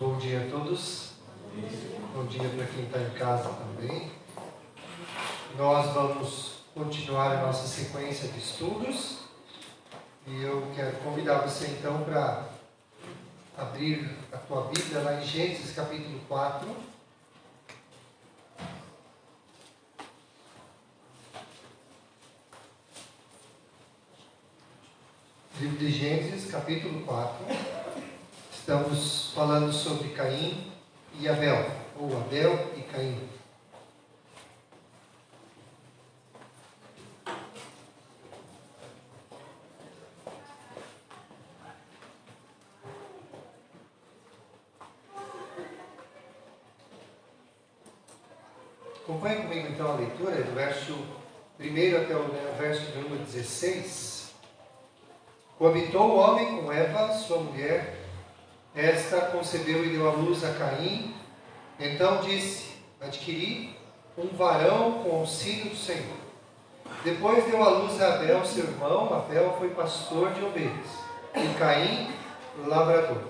Bom dia a todos. Bom dia para quem está em casa também. Nós vamos continuar a nossa sequência de estudos e eu quero convidar você então para abrir a tua Bíblia lá em Gênesis capítulo 4. Livro de Gênesis capítulo 4. Estamos falando sobre Caim e Abel, ou Abel e Caim. Acompanhe comigo então a leitura do verso 1 até o verso de número 16. Coabitou o homem com Eva, sua mulher. Esta concebeu e deu à luz a Caim. Então disse: adquiri um varão com auxílio do Senhor. Depois deu à luz a Abel, seu irmão. Abel foi pastor de ovelhas, e Caim, lavrador.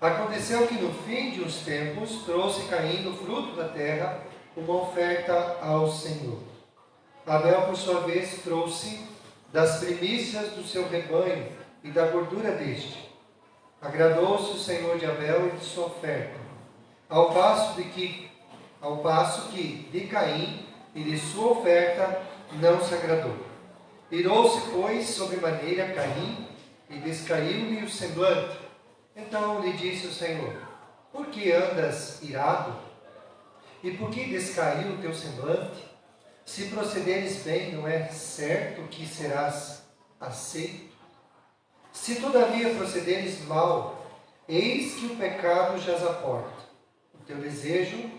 Aconteceu que no fim de uns tempos trouxe Caim do fruto da terra uma oferta ao Senhor. Abel, por sua vez, trouxe das primícias do seu rebanho e da gordura deste. Agradou-se o Senhor de Abel e de sua oferta, ao passo que de Caim e de sua oferta não se agradou. Irou-se, pois, sobremaneira Caim, e descaiu-lhe o semblante. Então lhe disse o Senhor: por que andas irado? E por que descaiu o teu semblante? Se procederes bem, não é certo que serás aceito? Se todavia procederes mal, eis que o pecado jaz à porta. O teu desejo,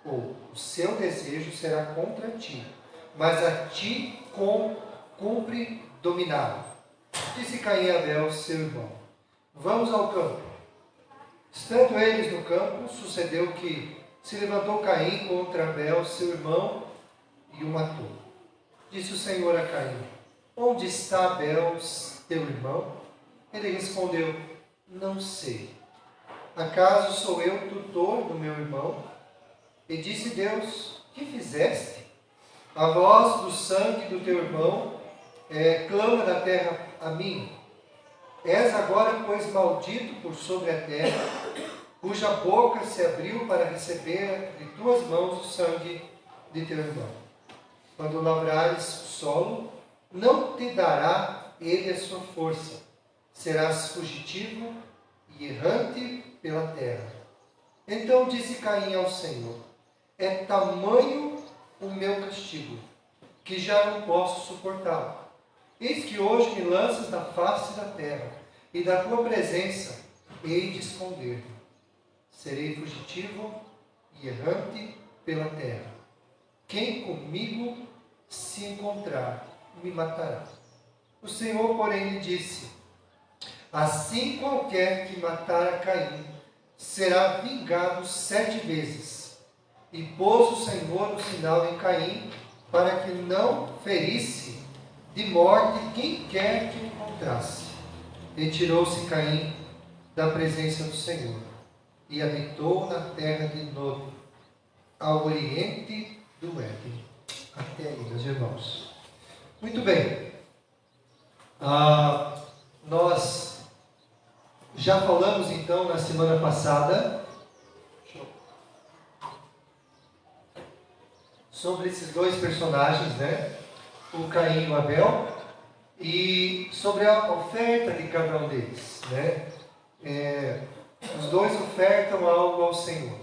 ou o seu desejo, será contra ti, mas a ti cumpre dominá-lo. Disse Caim a Abel, seu irmão: vamos ao campo. Estando eles no campo, sucedeu que se levantou Caim contra Abel, seu irmão, e o matou. Disse o Senhor a Caim: onde está Abel, teu irmão? Ele respondeu: não sei. Acaso sou eu tutor do meu irmão? E disse Deus: que fizeste? A voz do sangue do teu irmão clama da terra a mim. És agora, pois, maldito por sobre a terra, cuja boca se abriu para receber de tuas mãos o sangue de teu irmão. Quando lavrares o solo, não te dará ele a sua força. Serás fugitivo e errante pela terra. Então disse Caim ao Senhor: é tamanho o meu castigo, que já não posso suportá-lo. Eis que hoje me lanças da face da terra, e da tua presença hei de esconder-me. Serei fugitivo e errante pela terra. Quem comigo se encontrar, me matará. O Senhor, porém, lhe disse: assim qualquer que matar a Caim será vingado 7 vezes. E pôs o Senhor um sinal em Caim, para que não ferisse de morte quem quer que o encontrasse. Retirou-se Caim da presença do Senhor, e habitou na terra de Nod, ao oriente do Éden. Até aí, meus irmãos. Muito bem. Nós já falamos então na semana passada sobre esses dois personagens, né? O Caim e o Abel, e sobre a oferta de cada um deles, né? Os dois ofertam algo ao Senhor.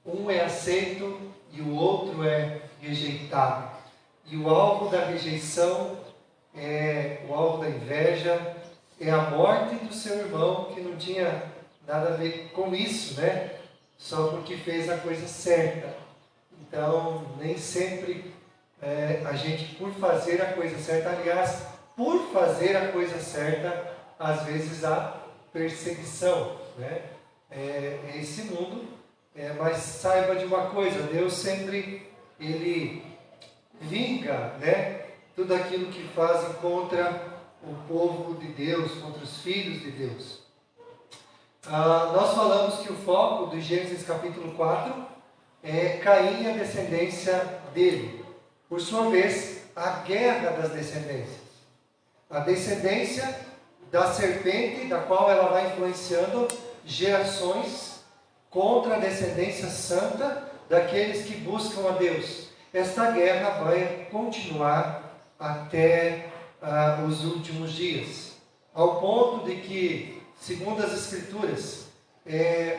Um é aceito e o outro é rejeitado. E o alvo da rejeição, o alvo da inveja, é a morte do seu irmão, que não tinha nada a ver com isso, né? Só porque fez a coisa certa. Então, nem sempre a gente, por fazer a coisa certa, aliás, por fazer a coisa certa, às vezes há perseguição, né? É esse mundo, mas saiba de uma coisa: Deus sempre, Ele vinga, né, tudo aquilo que fazem contra o povo de Deus, contra os filhos de Deus. Nós falamos que o foco do Gênesis capítulo 4 é Caim e a descendência dele. Por sua vez, a guerra das descendências. A descendência da serpente, da qual ela vai influenciando gerações contra a descendência santa daqueles que buscam a Deus. Esta guerra vai continuar até os últimos dias, ao ponto de que, segundo as Escrituras,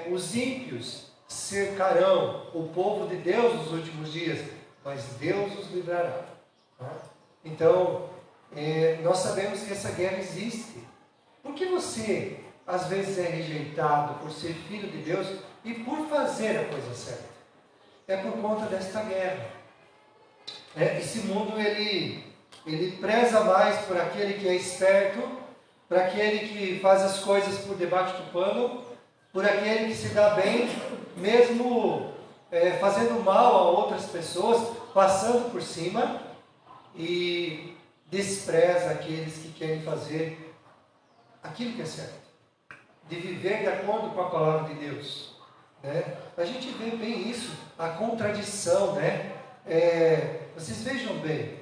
os ímpios cercarão o povo de Deus nos últimos dias, mas Deus os livrará. Então, nós sabemos que essa guerra existe. Por que você, às vezes, é rejeitado por ser filho de Deus e por fazer a coisa certa? É por conta desta guerra. Esse mundo, ele preza mais por aquele que é esperto, por aquele que faz as coisas por debaixo do pano, por aquele que se dá bem, mesmo fazendo mal a outras pessoas, passando por cima, e despreza aqueles que querem fazer aquilo que é certo, de viver de acordo com a palavra de Deus. A gente vê bem isso, a contradição, vocês vejam bem,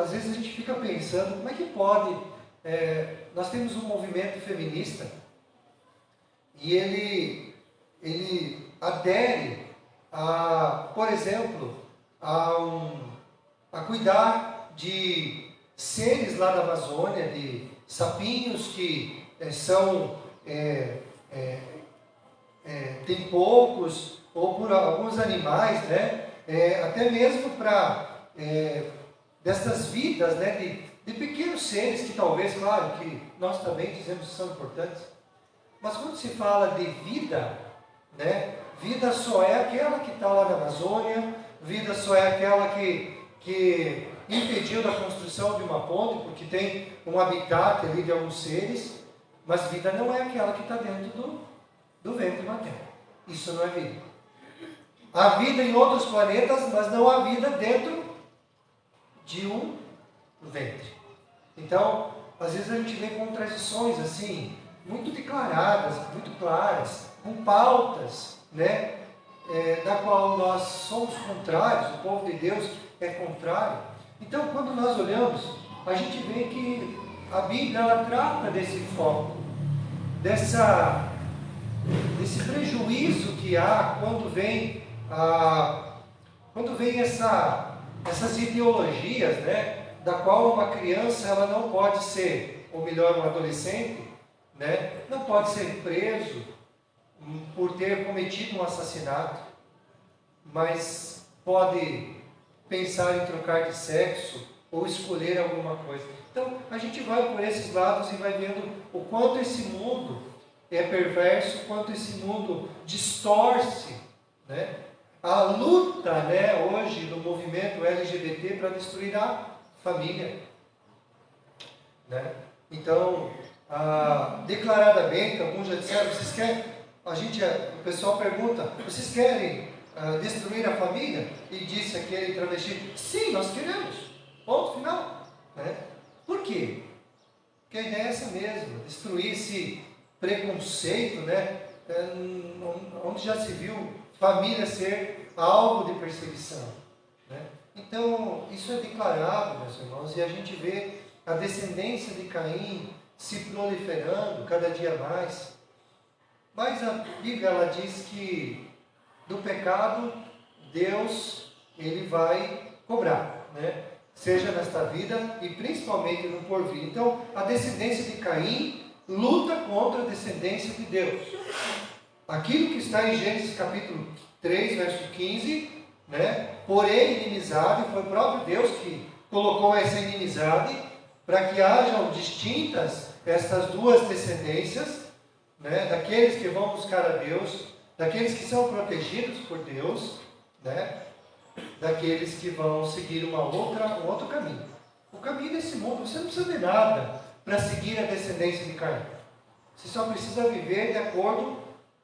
às vezes a gente fica pensando, como é que pode, nós temos um movimento feminista, e ele adere por exemplo, a cuidar de seres lá da Amazônia, de sapinhos que tem poucos, ou por alguns animais, até mesmo para dessas vidas, de pequenos seres que talvez, claro, que nós também dizemos que são importantes, mas quando se fala de vida, vida só é aquela que está lá na Amazônia, vida só é aquela que impediu da construção de uma ponte, porque tem um habitat ali de alguns seres, mas vida não é aquela que está dentro do ventre materno. Isso não é vida. Há vida em outros planetas, mas não há vida dentro de um ventre. Então, às vezes a gente vê contradições assim, muito declaradas, muito claras, com pautas, da qual nós somos contrários, o povo de Deus é contrário. Então, quando nós olhamos, a gente vê que a Bíblia ela trata desse foco, desse prejuízo que há quando vem essas ideologias, da qual uma criança ela não pode ser, ou melhor, um adolescente, não pode ser preso por ter cometido um assassinato, mas pode pensar em trocar de sexo ou escolher alguma coisa. Então, a gente vai por esses lados e vai vendo o quanto esse mundo é perverso, o quanto esse mundo distorce, a luta, hoje do movimento LGBT para destruir a família, Então, declaradamente, alguns já disseram, vocês querem, o pessoal pergunta, vocês querem destruir a família? E disse aquele travesti, sim, nós queremos, ponto final. Por quê? Porque a ideia é essa mesmo, destruir esse preconceito, onde já se viu família ser alvo de perseguição. Então, isso é declarado, meus irmãos, e a gente vê a descendência de Caim se proliferando cada dia mais. Mas a Bíblia ela diz que do pecado Deus ele vai cobrar, seja nesta vida e principalmente no porvir. Então, a descendência de Caim luta contra a descendência de Deus. Aquilo que está em Gênesis capítulo 3, verso 15, porém inimizade, foi o próprio Deus que colocou essa inimizade para que hajam distintas estas duas descendências, daqueles que vão buscar a Deus, daqueles que são protegidos por Deus, daqueles que vão seguir um outro caminho. O caminho desse mundo, você não precisa de nada para seguir a descendência de Caim. Você só precisa viver de acordo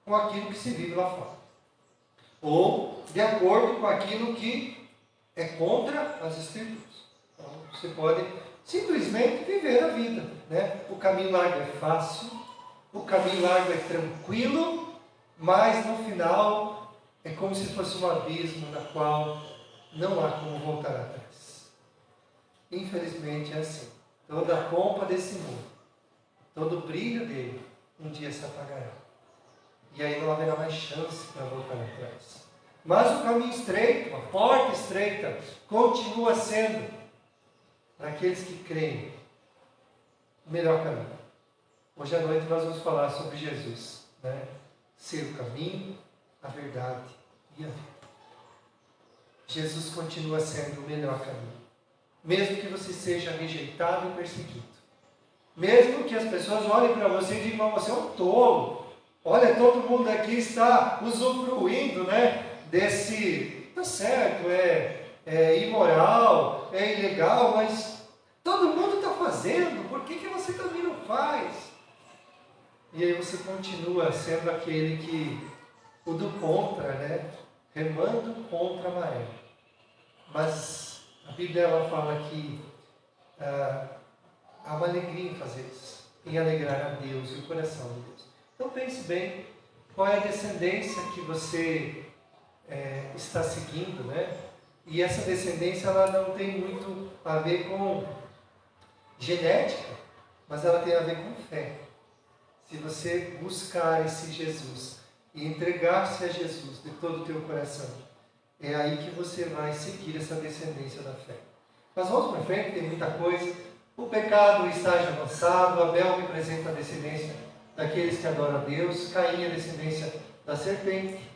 com aquilo que se vive lá fora. Ou de acordo com aquilo que é contra as Escrituras. Então, você pode simplesmente viver a vida. O caminho largo é fácil, o caminho largo é tranquilo, mas no final é como se fosse um abismo na qual não há como voltar atrás. Infelizmente é assim. Toda a pompa desse mundo, todo o brilho dele, um dia se apagará. E aí não haverá mais chance para voltar atrás. Mas o caminho estreito, a porta estreita, continua sendo, para aqueles que creem, o melhor caminho. Hoje à noite nós vamos falar sobre Jesus, né? Ser o caminho, a verdade e a vida. Jesus continua sendo o melhor caminho. Mesmo que você seja rejeitado e perseguido. Mesmo que as pessoas olhem para você e digam, você é um tolo. Olha, todo mundo aqui está usufruindo, né, desse, tá certo, é imoral, é ilegal, mas todo mundo está fazendo, por que você também não faz? E aí você continua sendo aquele que, o do contra, né, remando contra a maré. Mas a Bíblia ela fala que há uma alegria em fazer isso, em alegrar a Deus e o coração de Deus. Então pense bem, qual é a descendência que você está seguindo, né? E essa descendência ela não tem muito a ver com genética, mas ela tem a ver com fé. Se você buscar esse Jesus e entregar-se a Jesus de todo o teu coração, é aí que você vai seguir essa descendência da fé. Mas vamos para frente, tem muita coisa. O pecado, o estágio avançado, Abel representa a descendência daqueles que adoram a Deus, Caim a descendência da serpente.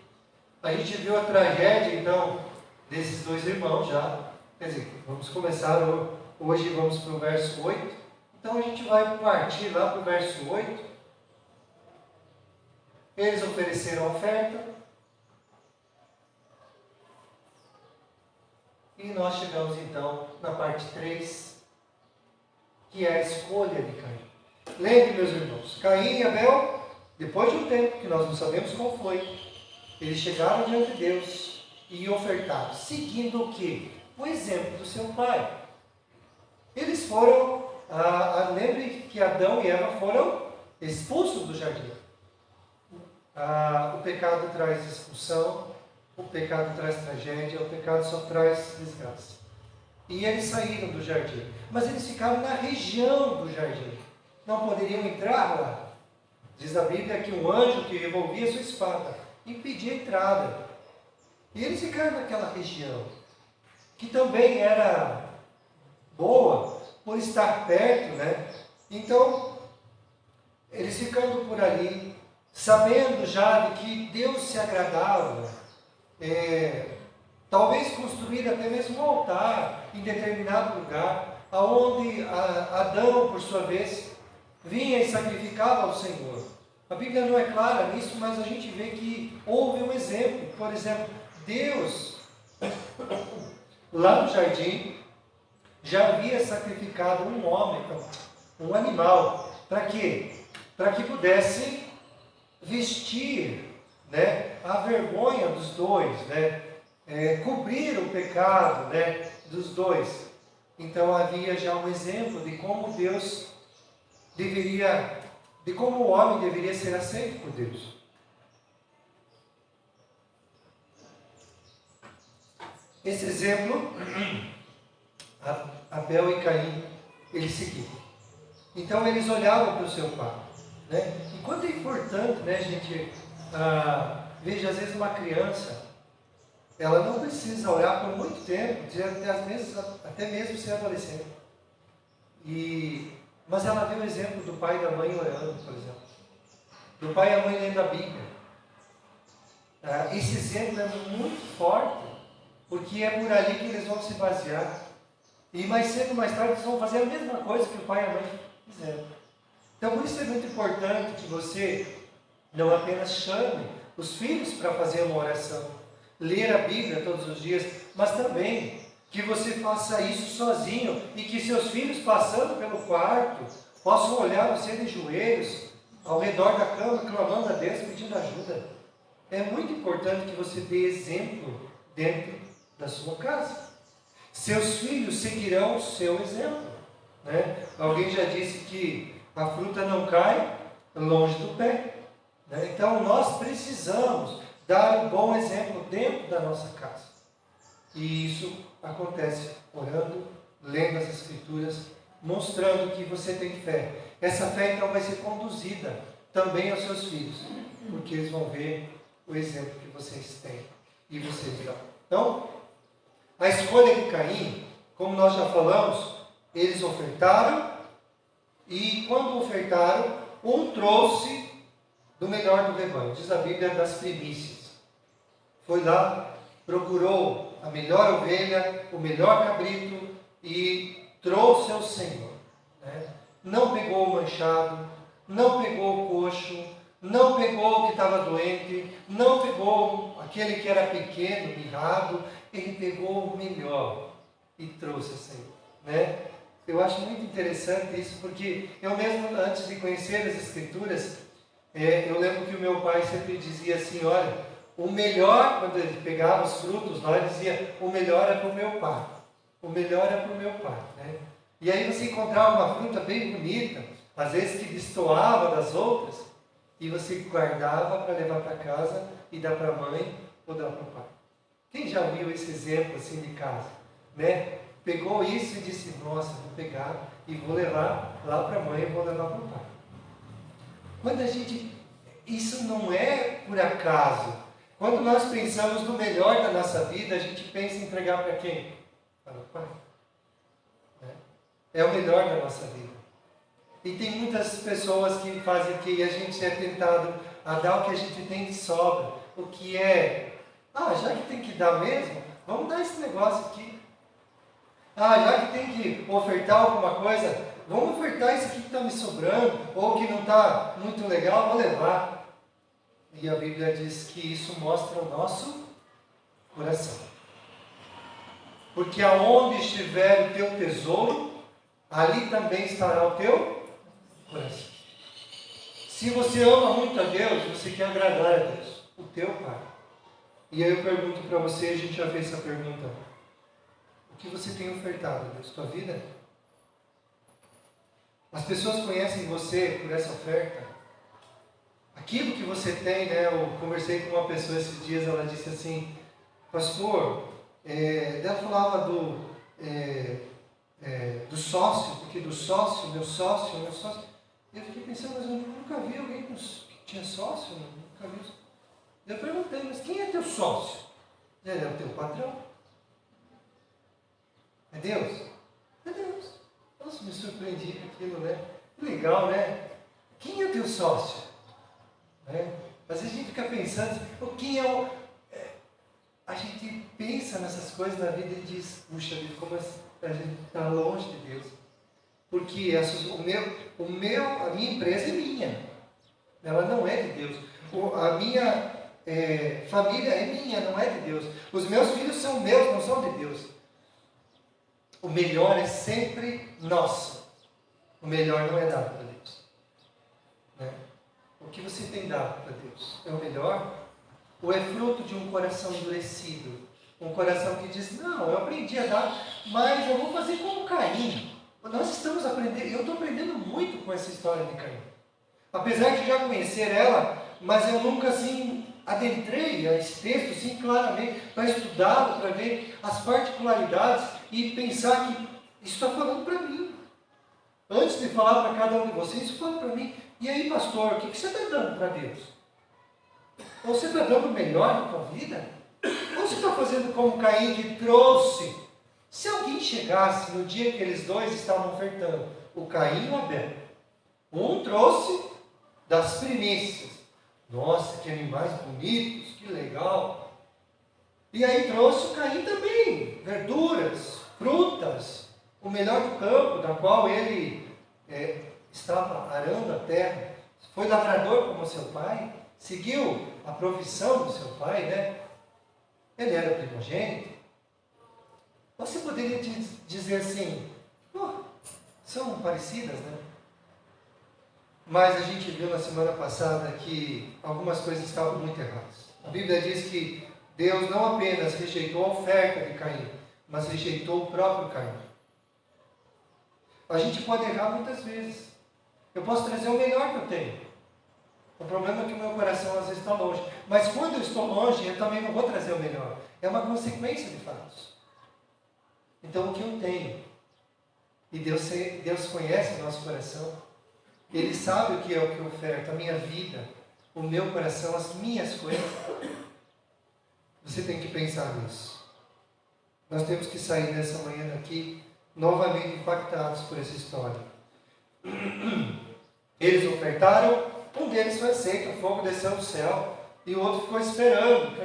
A gente viu a tragédia, então, desses dois irmãos já. Quer dizer, vamos começar hoje, vamos para o verso 8. Então a gente vai partir lá para o verso 8. Eles ofereceram a oferta. E nós chegamos então na parte 3, que é a escolha de Caim. Lembre, meus irmãos, Caim e Abel, depois de um tempo, que nós não sabemos qual foi, eles chegaram diante de Deus e ofertaram, seguindo o quê? O exemplo do seu pai. Eles foram, lembre que Adão e Eva foram expulsos do jardim. O pecado traz expulsão, o pecado traz tragédia, o pecado só traz desgraça. E eles saíram do jardim, mas eles ficaram na região do jardim. Não poderiam entrar lá. Diz a Bíblia que um anjo que revolvia sua espada impedia a entrada. E eles ficaram naquela região, que também era boa por estar perto, né? Então, eles ficando por ali, sabendo já de que Deus se agradava, talvez construir até mesmo um altar em determinado lugar, aonde Adão, por sua vez, vinha e sacrificava ao Senhor. A Bíblia não é clara nisso, mas a gente vê que houve um exemplo. Por exemplo, Deus, lá no jardim, já havia sacrificado um homem, um animal. Para quê? Para que pudesse vestir, né, a vergonha dos dois, né, cobrir o pecado, né, dos dois. Então havia já um exemplo de como Deus deveria, de como o homem deveria ser aceito por Deus. Esse exemplo, Abel e Caim, eles seguiram. Então eles olhavam para o seu pai, né? E quanto é importante, né, gente, veja, às vezes uma criança, ela não precisa orar por muito tempo, até mesmo ser adolescente. Mas ela vê o exemplo do pai e da mãe orando, por exemplo. Do pai e a mãe lendo a Bíblia. Esse exemplo é muito forte, porque é por ali que eles vão se basear. E mais cedo ou mais tarde eles vão fazer a mesma coisa que o pai e a mãe fizeram. Então por isso é muito importante que você não apenas chame os filhos para fazer uma oração, ler a Bíblia todos os dias, mas também que você faça isso sozinho e que seus filhos, passando pelo quarto, possam olhar você de joelhos, ao redor da cama, clamando a Deus, pedindo ajuda. É muito importante que você dê exemplo dentro da sua casa. Seus filhos seguirão o seu exemplo, né? Alguém já disse que a fruta não cai longe do pé. Né? Então nós precisamos dar um bom exemplo dentro da nossa casa. E isso acontece orando, lendo as Escrituras, mostrando que você tem fé. Essa fé então vai ser conduzida também aos seus filhos, porque eles vão ver o exemplo que vocês têm e vocês dão. Então, a escolha de Caim, como nós já falamos, eles ofertaram, e quando ofertaram, um trouxe do melhor do rebanho, diz a Bíblia, das primícias. Foi lá, procurou a melhor ovelha, o melhor cabrito e trouxe ao Senhor. Né? Não pegou o manchado, não pegou o coxo, não pegou o que estava doente, não pegou aquele que era pequeno, mirrado, ele pegou o melhor e trouxe ao Senhor. Né? Eu acho muito interessante isso, porque eu mesmo, antes de conhecer as Escrituras, eu lembro que o meu pai sempre dizia assim, olha, o melhor, quando ele pegava os frutos lá, ele dizia, o melhor é para o meu pai. O melhor é para o meu pai. Né? E aí você encontrava uma fruta bem bonita, às vezes que destoava das outras, e você guardava para levar para casa e dar para a mãe ou dar para o pai. Quem já viu esse exemplo assim de casa? Né? Pegou isso e disse, nossa, vou pegar e vou levar lá para a mãe e vou levar para o pai. Quando a gente... Isso não é por acaso. Quando nós pensamos no melhor da nossa vida, a gente pensa em entregar para quem? Para o pai. É o melhor da nossa vida. E tem muitas pessoas que fazem que a gente é tentado a dar o que a gente tem de sobra. O que é, já que tem que dar mesmo, vamos dar esse negócio aqui. Já que tem que ofertar alguma coisa, vamos ofertar isso aqui que está me sobrando, ou que não está muito legal, vou levar. E a Bíblia diz que isso mostra o nosso coração. Porque aonde estiver o teu tesouro, ali também estará o teu coração. Se você ama muito a Deus, você quer agradar a Deus, o teu Pai. E aí eu pergunto para você, a gente já fez essa pergunta. O que você tem ofertado a Deus? Tua vida? As pessoas conhecem você por essa oferta? Aquilo que você tem, né? Eu conversei com uma pessoa esses dias, ela disse assim, pastor, ela falava do sócio, porque do sócio, meu sócio. Eu fiquei pensando, mas eu nunca vi alguém que tinha sócio, nunca vi. Eu perguntei, mas quem é teu sócio? Ele é o teu patrão. É Deus? É Deus. Nossa, me surpreendi com aquilo, né? Legal, né? Quem é teu sócio? Às vezes a gente fica pensando, quem é o... A gente pensa nessas coisas na vida e diz, puxa vida, como a gente está longe de Deus. Porque a minha empresa é minha. Ela não é de Deus. A minha família é minha, não é de Deus. Os meus filhos são meus, não são de Deus. O melhor é sempre nosso. O melhor não é dado para Deus. Né? O que você tem dado para Deus? É o melhor? Ou é fruto de um coração endurecido? Um coração que diz, não, eu aprendi a dar, mas eu vou fazer como Caim. Nós estamos aprendendo, eu estou aprendendo muito com essa história de Caim. Apesar de já conhecer ela, mas eu nunca assim adentrei a esse texto assim claramente, para estudá-lo, para ver as particularidades e pensar que isso está falando para mim. Antes de falar para cada um de vocês, isso fala para mim. E aí, pastor, o que você está dando para Deus? Ou você está dando o melhor na tua vida? Ou você está fazendo como Caim, que trouxe? Se alguém chegasse no dia que eles dois estavam ofertando, o Caim e o Abel, um trouxe das primícias. Nossa, que animais bonitos, que legal. E aí trouxe o Caim também, verduras, frutas, o melhor do campo, da qual ele estava arando a terra. Foi lavrador como seu pai, seguiu a profissão do seu pai, né? Ele era primogênito. Você poderia dizer assim, são parecidas, né? Mas a gente viu na semana passada que algumas coisas estavam muito erradas. A Bíblia diz que Deus não apenas rejeitou a oferta de Caim, mas rejeitou o próprio Caim. A gente pode errar muitas vezes. Eu posso trazer o melhor que eu tenho. O problema é que o meu coração às vezes está longe. Mas quando eu estou longe, eu também não vou trazer o melhor. É uma consequência de fatos. Então o que eu tenho? E Deus conhece o nosso coração. Ele sabe o que é o que eu oferto, a minha vida, o meu coração, as minhas coisas. Você tem que pensar nisso. Nós temos que sair nessa manhã daqui novamente impactados por essa história. Eles ofertaram, um deles foi aceito, o fogo desceu do céu, e o outro ficou esperando.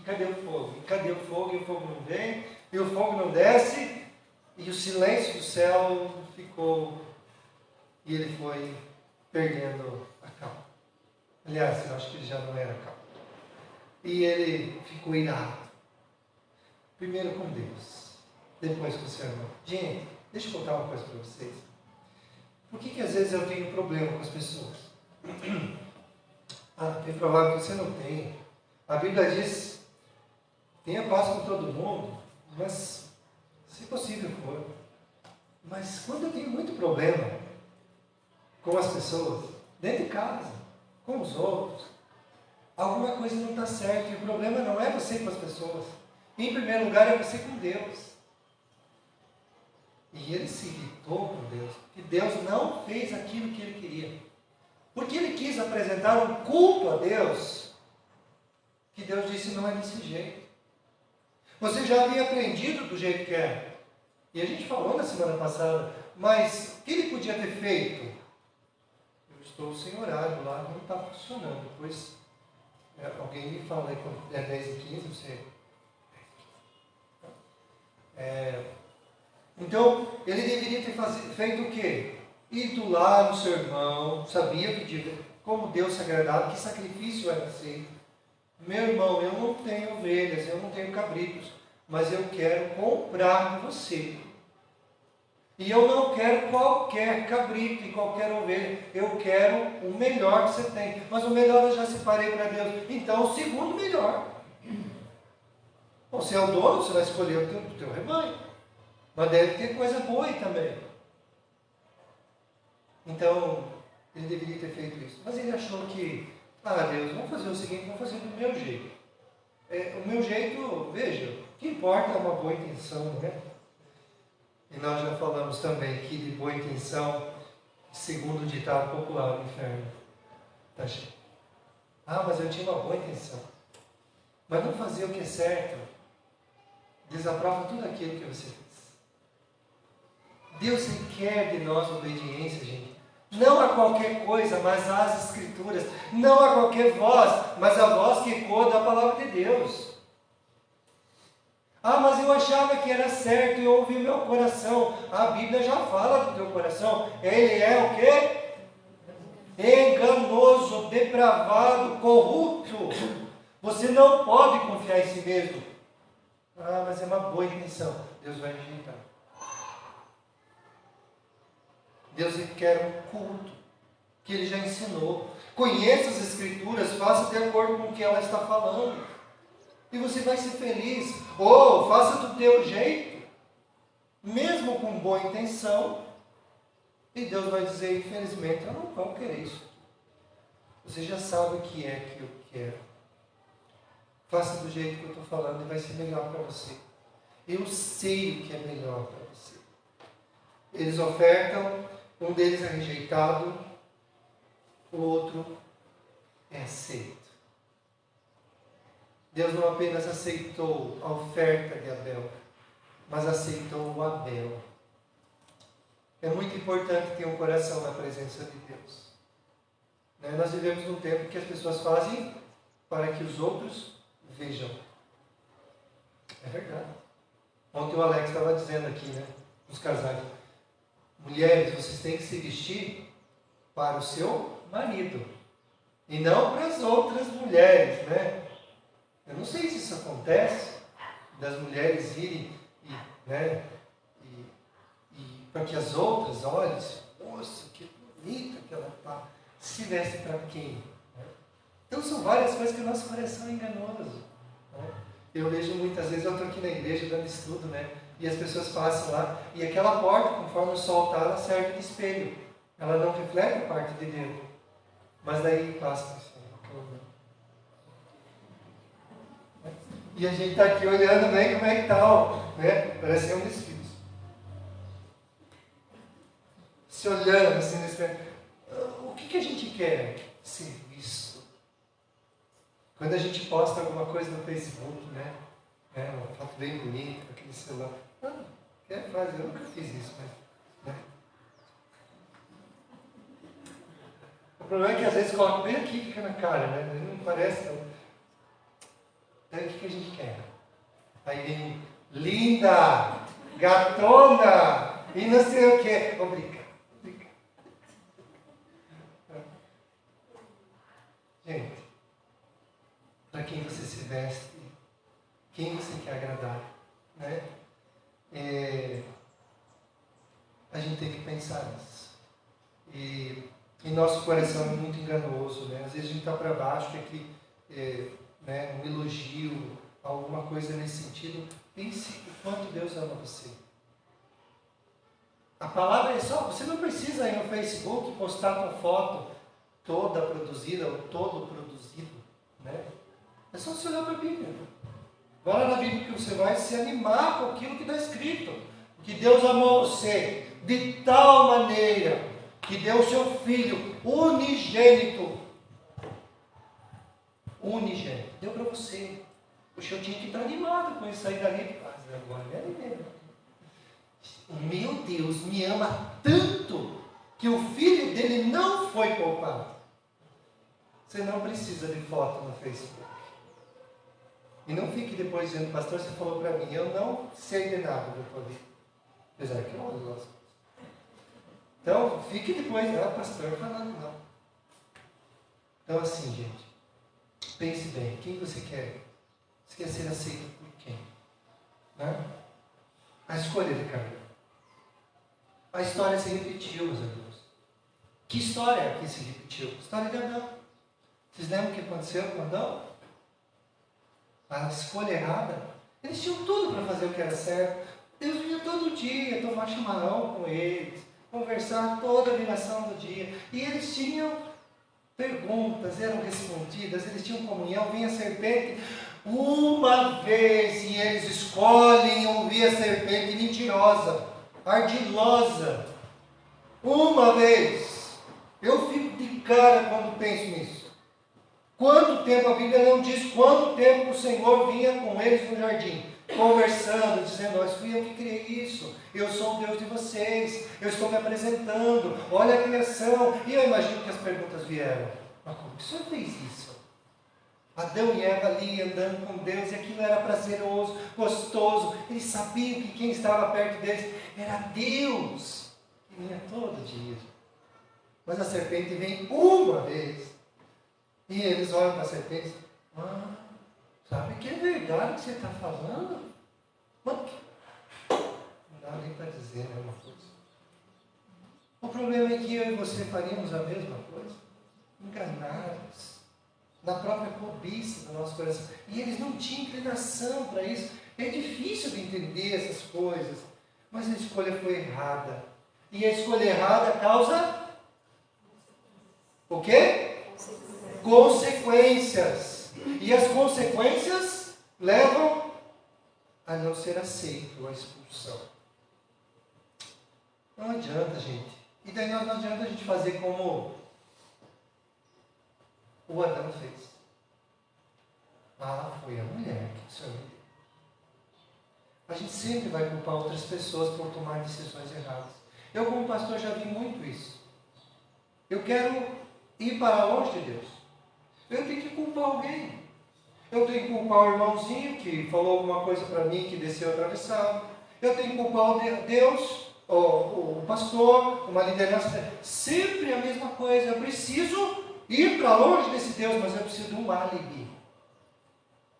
Cadê o fogo? Cadê o fogo? E o fogo não vem, e o fogo não desce, e o silêncio do céu ficou, e ele foi perdendo a calma. Aliás, eu acho que ele já não era calmo. E ele ficou irado. Primeiro com Deus, depois com o seu irmão. Gente, deixa eu contar uma coisa para vocês. Por que às vezes eu tenho problema com as pessoas? É provável que você não tenha. A Bíblia diz, tenha paz com todo mundo, mas se possível for. Mas quando eu tenho muito problema com as pessoas, dentro de casa, com os outros, alguma coisa não está certa. E o problema não é você com as pessoas. Em primeiro lugar é você com Deus. E ele se irritou com Deus. Que Deus não fez aquilo que ele queria. Porque ele quis apresentar um culto a Deus. Que Deus disse, não é desse jeito. Você já havia aprendido do jeito que era. E a gente falou na semana passada. Mas o que ele podia ter feito? Eu estou sem horário lá, não está funcionando. Depois alguém me fala aí quando é 10h15, você... Então, ele deveria ter feito o quê? Ido lá no seu irmão, sabia como Deus se agradava, que sacrifício era aceito. Meu irmão, eu não tenho ovelhas, eu não tenho cabritos, mas eu quero comprar de você. E eu não quero qualquer cabrito e qualquer ovelha, eu quero o melhor que você tem. Mas o melhor eu já separei para Deus. Então, o segundo melhor. Você é o dono, você vai escolher o teu rebanho. Mas deve ter coisa boa aí também. Então, ele deveria ter feito isso. Mas ele achou que, Deus, vamos fazer o seguinte, vamos fazer do meu jeito. O meu jeito, veja, o que importa é uma boa intenção, né? E nós já falamos também que de boa intenção, segundo o ditado popular, o inferno está cheio. Mas eu tinha uma boa intenção. Mas não fazer o que é certo, desaprova tudo aquilo que você fez. Deus requer de nós obediência, gente. Não a qualquer coisa, mas às Escrituras. Não a qualquer voz, mas a voz que ecoa da palavra de Deus. Mas eu achava que era certo e eu ouvi o meu coração. A Bíblia já fala do teu coração. Ele é o quê? Enganoso, depravado, corrupto. Você não pode confiar em si mesmo. Mas é uma boa intenção. Deus vai rejeitar. Deus quer um culto que Ele já ensinou. Conheça as Escrituras, faça de acordo com o que ela está falando. E você vai ser feliz. Ou faça do teu jeito, mesmo com boa intenção. E Deus vai dizer, infelizmente, eu não vou querer isso. Você já sabe o que é que eu quero. Faça do jeito que eu estou falando e vai ser melhor para você. Eu sei o que é melhor para você. Eles ofertam. Um deles é rejeitado, o outro é aceito. Deus não apenas aceitou a oferta de Abel, mas aceitou o Abel. É muito importante ter um coração na presença de Deus. Nós vivemos num tempo que as pessoas fazem para que os outros vejam. É verdade. Ontem o Alex estava dizendo aqui, os casais. Mulheres, vocês têm que se vestir para o seu marido. E não para as outras mulheres, Eu não sei se isso acontece, das mulheres irem para que as outras olhem, nossa, que bonita que ela está. Se veste para quem? Então são várias coisas que o nosso coração é enganoso. Eu vejo muitas vezes, eu estou aqui na igreja dando estudo, e as pessoas passam lá, e aquela porta, conforme o sol está, ela serve de espelho. Ela não reflete a parte de dentro. Mas daí passa assim. E a gente está aqui olhando bem como é que está, né? Parece um desfile. Se olhando assim nesse o que a gente quer? Ser visto. Quando a gente posta alguma coisa no Facebook, né? Uma foto bem bonita, aquele celular. Quer fazer? Eu nunca fiz isso, mas. Né? O problema é que às vezes coloca bem aqui, fica na cara, né? Não parece. Não. Então o que a gente quer? Aí vem linda, gatona, e não sei o que. Obrigado. Gente, para quem você se veste, quem você quer agradar, né? A gente tem que pensar nisso. E nosso coração é muito enganoso, né? Às vezes a gente está para baixo, quer que né, um elogio, alguma coisa nesse sentido. Pense o quanto Deus ama você. A palavra é só, você não precisa ir no Facebook postar uma foto toda produzida ou todo produzido, né? É só você olhar para a Bíblia. Vai lá na Bíblia que você vai se animar com aquilo que está escrito. Que Deus amou você de tal maneira que deu o seu Filho unigênito. Deu para você. Poxa, eu tinha que estar animado com isso aí dali. Mas agora me animei. Meu Deus me ama tanto que o Filho dele não foi poupado. Você não precisa de foto no Facebook. E não fique depois dizendo, pastor, você falou para mim, eu não sei de nada da tua vida. Apesar que eu olho as coisas. Então, fique depois, pastor, falando não. Então, assim, gente, pense bem, quem você quer? Você quer ser aceito por quem? Né? A escolha de Caim. A história se repetiu, meus amigos. Que história que se repetiu? A história de Adão. Vocês lembram o que aconteceu com Adão? A escolha errada. Eles tinham tudo para fazer o que era certo. Deus vinha todo dia tomar chimarrão com eles, conversar toda a viração do dia. E eles tinham perguntas, eram respondidas, eles tinham comunhão. Vinha a serpente uma vez e eles escolhem ouvir a serpente mentirosa, ardilosa. Uma vez. Eu fico de cara quando penso nisso. Quanto tempo, a Bíblia não diz quanto tempo o Senhor vinha com eles no jardim, conversando, dizendo, fui eu que criei isso, eu sou o Deus de vocês, eu estou me apresentando, olha a criação. E eu imagino que as perguntas vieram, mas como que o Senhor fez isso? Adão e Eva ali andando com Deus, e aquilo era prazeroso, gostoso, eles sabiam que quem estava perto deles era Deus, que vinha todo dia. Mas a serpente vem uma vez. E eles olham para a serpente e dizem, sabe que é verdade o que você está falando? Mas não dá nem para dizer, né, uma coisa. O problema é que eu e você faríamos a mesma coisa. Enganados. Na própria cobiça do nosso coração. E eles não tinham inclinação para isso. É difícil de entender essas coisas. Mas a escolha foi errada. E a escolha errada causa o quê? Consequências. E as consequências levam a não ser aceito, a expulsão. Não adianta, gente. E daí não adianta a gente fazer como o Adão fez. Foi a mulher que o Senhor me deu. A gente sempre vai culpar outras pessoas por tomar decisões erradas. Eu, como pastor, já vi muito isso. Eu quero ir para longe de Deus. Eu tenho que culpar alguém. Eu tenho que culpar o irmãozinho que falou alguma coisa para mim que desceu atravessado. Eu tenho que culpar Deus, o pastor, uma liderança. Sempre a mesma coisa. Eu preciso ir para longe desse Deus, mas eu preciso de um álibi.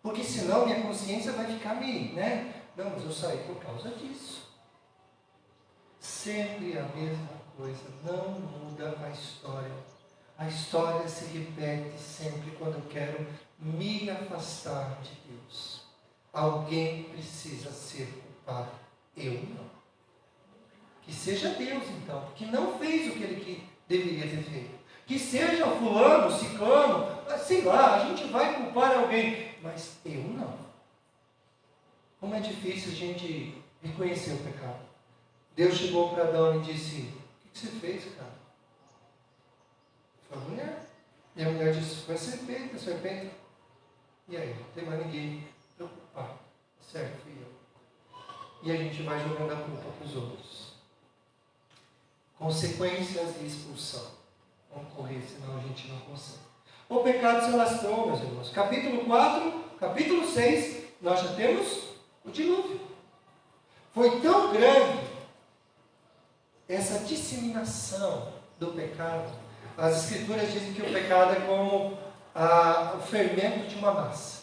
Porque senão minha consciência vai ficar né? Não, mas eu saí por causa disso. Sempre a mesma coisa. Não muda a história. A história se repete sempre quando eu quero me afastar de Deus. Alguém precisa ser culpado. Eu não. Que seja Deus, então, que não fez o que ele deveria ter feito. Que seja fulano, ciclano, sei lá, a gente vai culpar alguém, mas eu não. Como é difícil a gente reconhecer o pecado. Deus chegou para Adão e disse: o que você fez, cara? Foi a mulher. E a mulher disse: foi a serpente, a serpente. E aí, não tem mais ninguém preocupado. Certo, fui eu. E a gente vai jogando a culpa para os outros. Consequências de expulsão. Vamos correr, senão a gente não consegue. O pecado se alastrou, meus irmãos. Capítulo 4, capítulo 6, nós já temos o dilúvio. Foi tão grande essa disseminação do pecado. As Escrituras dizem que o pecado é como o fermento de uma massa.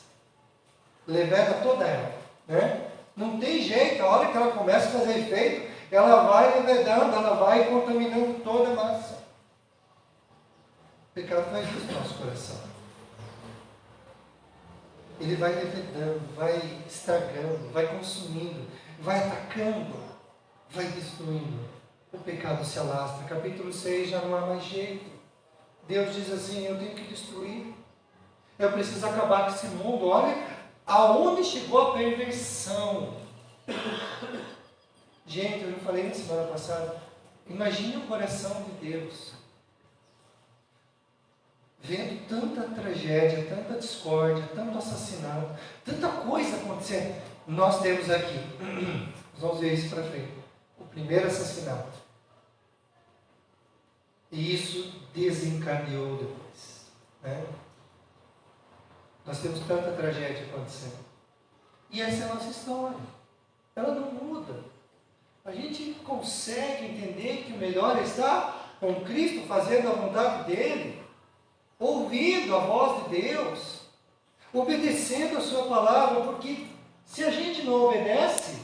Leveda toda ela, né? Não tem jeito, a hora que ela começa a fazer efeito, ela vai levedando, ela vai contaminando toda a massa. O pecado faz isso no nosso coração. Ele vai levedando, vai estragando, vai consumindo, vai atacando, vai destruindo. O pecado se alastra. Capítulo 6 já não há mais jeito. Deus diz assim: eu tenho que destruir. Eu preciso acabar com esse mundo. Olha aonde chegou a perversão. Gente, eu já falei na semana passada. Imagine o coração de Deus vendo tanta tragédia, tanta discórdia, tanto assassinato, tanta coisa acontecendo. Nós temos aqui, nós vamos ver isso para frente, o primeiro assassinato. E isso desencadeou depois, né? Nós temos tanta tragédia acontecendo. E essa é a nossa história. Ela não muda. A gente consegue entender que o melhor é estar com Cristo, fazendo a vontade dEle, ouvindo a voz de Deus, obedecendo a sua palavra, porque se a gente não obedece,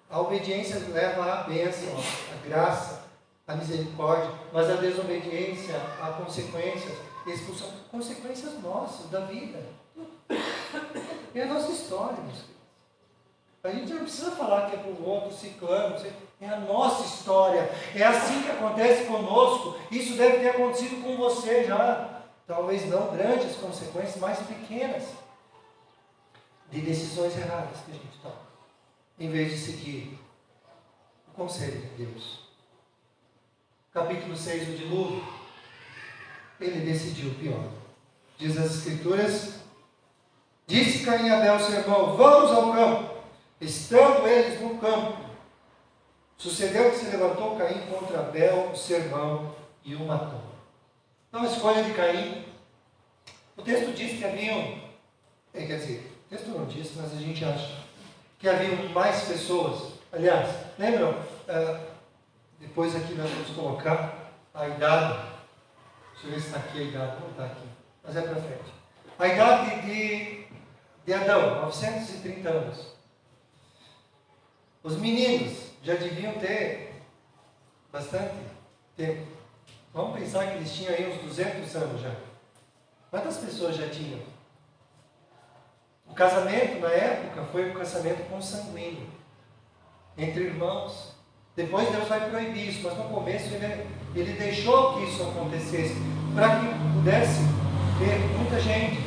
a obediência leva à bênção, à graça, à misericórdia, mas a desobediência, a consequências, expulsão, consequências nossas, da vida. É a nossa história, meus filhos. A gente não precisa falar que é para o outro, ciclano, é a nossa história. É assim que acontece conosco. Isso deve ter acontecido com você já. Talvez não grandes consequências, mas pequenas. De decisões erradas que a gente toma. Em vez de seguir o conselho de Deus. Capítulo 6 do dilúvio. Ele decidiu o pior. Diz as Escrituras: disse Caim a Abel, seu irmão: vamos ao campo. Estando eles no campo, sucedeu que se levantou Caim contra Abel, o seu irmão, e o matou. Então a escolha de Caim, o texto diz que haviam, quer dizer, o texto não diz, mas a gente acha, que haviam mais pessoas. Aliás, lembram? Depois aqui nós vamos colocar a idade. Deixa eu ver se está aqui a idade. Não está aqui, mas é para frente. A idade de Adão, 930 anos. Os meninos já deviam ter bastante tempo. Vamos pensar que eles tinham aí uns 200 anos já. Quantas pessoas já tinham? O casamento, na época, foi um casamento consanguíneo, entre irmãos. Depois Deus vai proibir isso, mas no começo ele deixou que isso acontecesse, para que pudesse ter muita gente.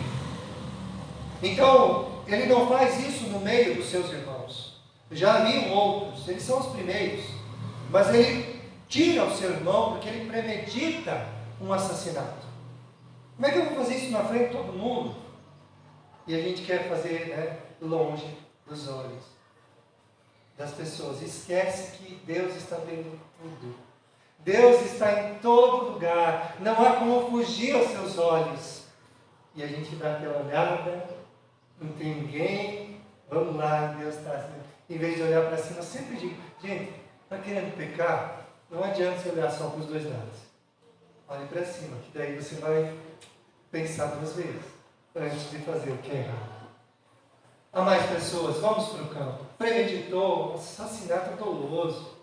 Então, ele não faz isso no meio dos seus irmãos. Já haviam outros, eles são os primeiros, mas ele tira o seu irmão porque ele premedita um assassinato. Como é que eu vou fazer isso na frente de todo mundo? E a gente quer fazer, né, longe dos olhos das pessoas. Esquece que Deus está vendo tudo. Deus está em todo lugar. Não há como fugir aos seus olhos. E a gente dá aquela olhada, não tem ninguém, vamos lá, Deus está assim. Em vez de olhar para cima, eu sempre digo: gente, está querendo pecar? Não adianta você olhar só para os dois lados. Olhe para cima, que daí você vai pensar 2 vezes antes de fazer o que é errado. Há mais pessoas, vamos para o campo. Premeditou, assassinato doloso.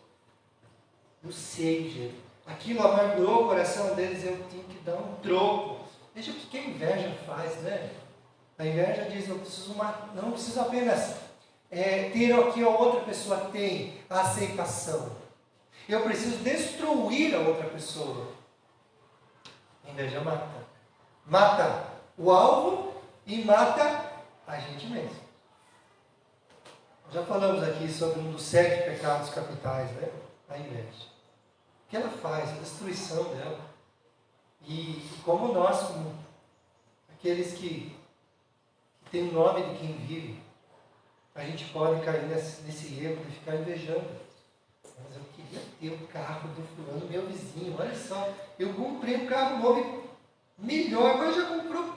Eu sei, gente. Aquilo amargurou o coração deles, eu tinha que dar um troco. Veja o que a inveja faz, né? A inveja diz: eu preciso não preciso apenas ter o que a outra pessoa tem, a aceitação. Eu preciso destruir a outra pessoa. A inveja mata. Mata o alvo e mata a gente mesmo. Já falamos aqui sobre um dos 7 pecados capitais, né? A inveja. O que ela faz? A destruição dela. E como nós, como aqueles que têm o nome de quem vive, a gente pode cair nesse erro de ficar invejando. Mas eu queria ter o carro do fulano, meu vizinho. Olha só, eu comprei um carro novo melhor, mas já comprou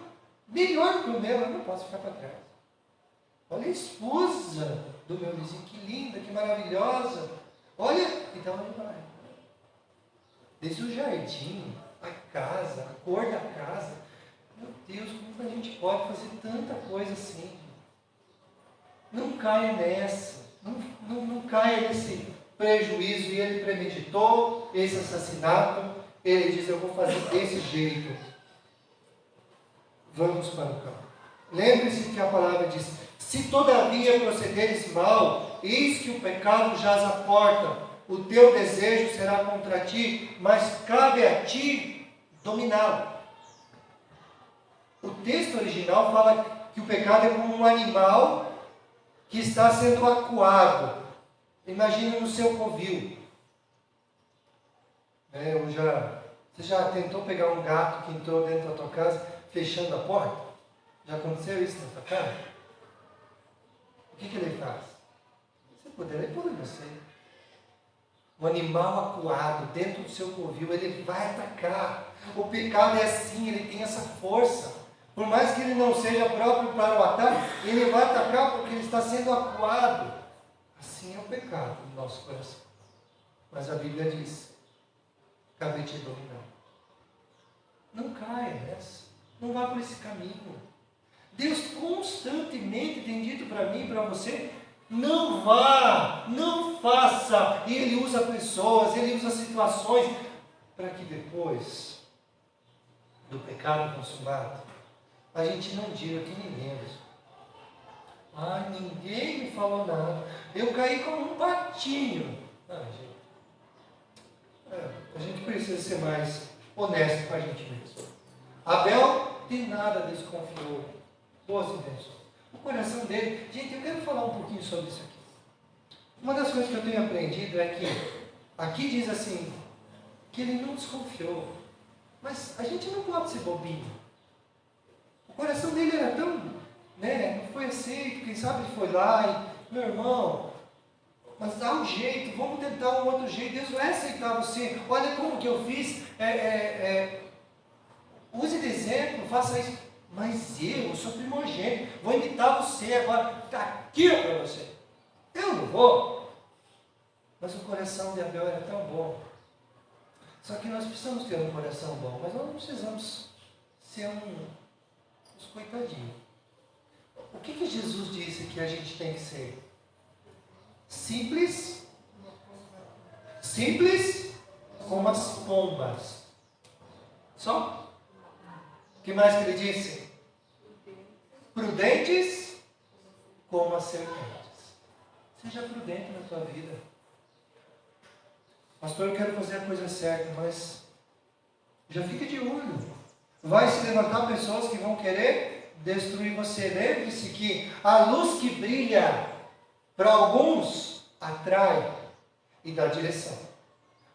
melhor que o meu, eu não posso ficar para trás. Olha a esposa do meu vizinho, que linda, que maravilhosa. Olha, então ele vai. Desde o jardim, a casa, a cor da casa. Meu Deus, como a gente pode fazer tanta coisa assim? Não caia nessa, não caia nesse prejuízo. E ele premeditou esse assassinato. Ele diz, eu vou fazer desse jeito. Vamos para o campo. Lembre-se que a palavra diz, se todavia procederes mal, eis que o pecado jaz à porta, o teu desejo será contra ti, mas cabe a ti dominá-lo. O texto original fala que o pecado é como um animal que está sendo acuado. Imagina no seu covil. Você já tentou pegar um gato que entrou dentro da tua casa, fechando a porta? Já aconteceu isso na tua casa? O que ele faz? Se puder, ele pula em você. Um animal acuado dentro do seu covil, ele vai atacar. O pecado é assim, ele tem essa força. Por mais que ele não seja próprio para o ataque, ele vai atacar porque ele está sendo acuado. Assim é o pecado no nosso coração. Mas a Bíblia diz, cabe te dominar. Não caia nessa. Não vá por esse caminho. Deus constantemente tem dito para mim e para você, não vá, não faça. E Ele usa pessoas, Ele usa situações, para que depois do pecado consumado, a gente não diga que ninguém avisou. Ah, ninguém me falou nada. Eu caí como um patinho. A gente precisa ser mais honesto com a gente mesmo. Abel de nada desconfiou. Boas intenções. O coração dele... Gente, eu quero falar um pouquinho sobre isso aqui. Uma das coisas que eu tenho aprendido é que aqui diz assim, que ele não desconfiou. Mas a gente não pode ser bobinho. O coração dele era tão... não foi aceito, quem sabe ele foi lá e... Meu irmão, mas dá um jeito, vamos tentar um outro jeito. Deus vai aceitar você. Olha como que eu fiz. Use de exemplo, faça isso. Mas eu sou primogênito, vou imitar você agora. Está aqui para você. Eu não vou. Mas o coração de Abel era tão bom. Só que nós precisamos ter um coração bom, mas nós não precisamos ser uns coitadinhos. O que Jesus disse que a gente tem que ser? Simples como as pombas. Só? O que mais que ele disse? Prudentes como as serpentes. Seja prudente na tua vida. Pastor, eu quero fazer a coisa certa, mas já fica de olho. Vai se levantar pessoas que vão querer destruir você. Lembre-se que a luz que brilha para alguns atrai e dá direção.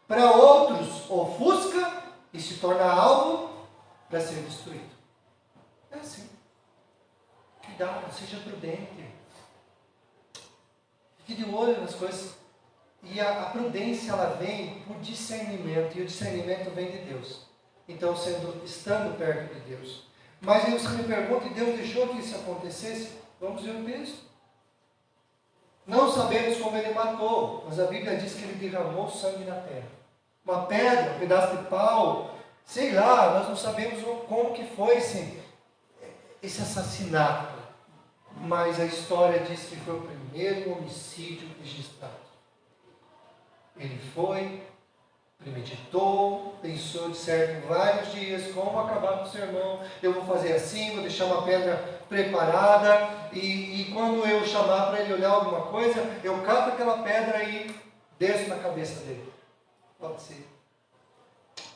Para outros ofusca e se torna alvo para ser destruído. É assim. Cuidado, seja prudente. Fique de olho nas coisas. E a prudência, ela vem por discernimento. E o discernimento vem de Deus. Então, estando perto de Deus. Mas aí você me pergunta, e Deus deixou que isso acontecesse? Vamos ver o texto. Não sabemos como ele matou, mas a Bíblia diz que ele derramou sangue na terra. Uma pedra, um pedaço de pau, sei lá, nós não sabemos como que foi esse assassinato. Mas a história diz que foi o primeiro homicídio registrado. Ele foi, premeditou, pensou de certo vários dias como acabar com o seu irmão. Eu vou fazer assim, vou deixar uma pedra preparada e quando eu chamar para ele olhar alguma coisa, eu cato aquela pedra e desço na cabeça dele. Pode ser.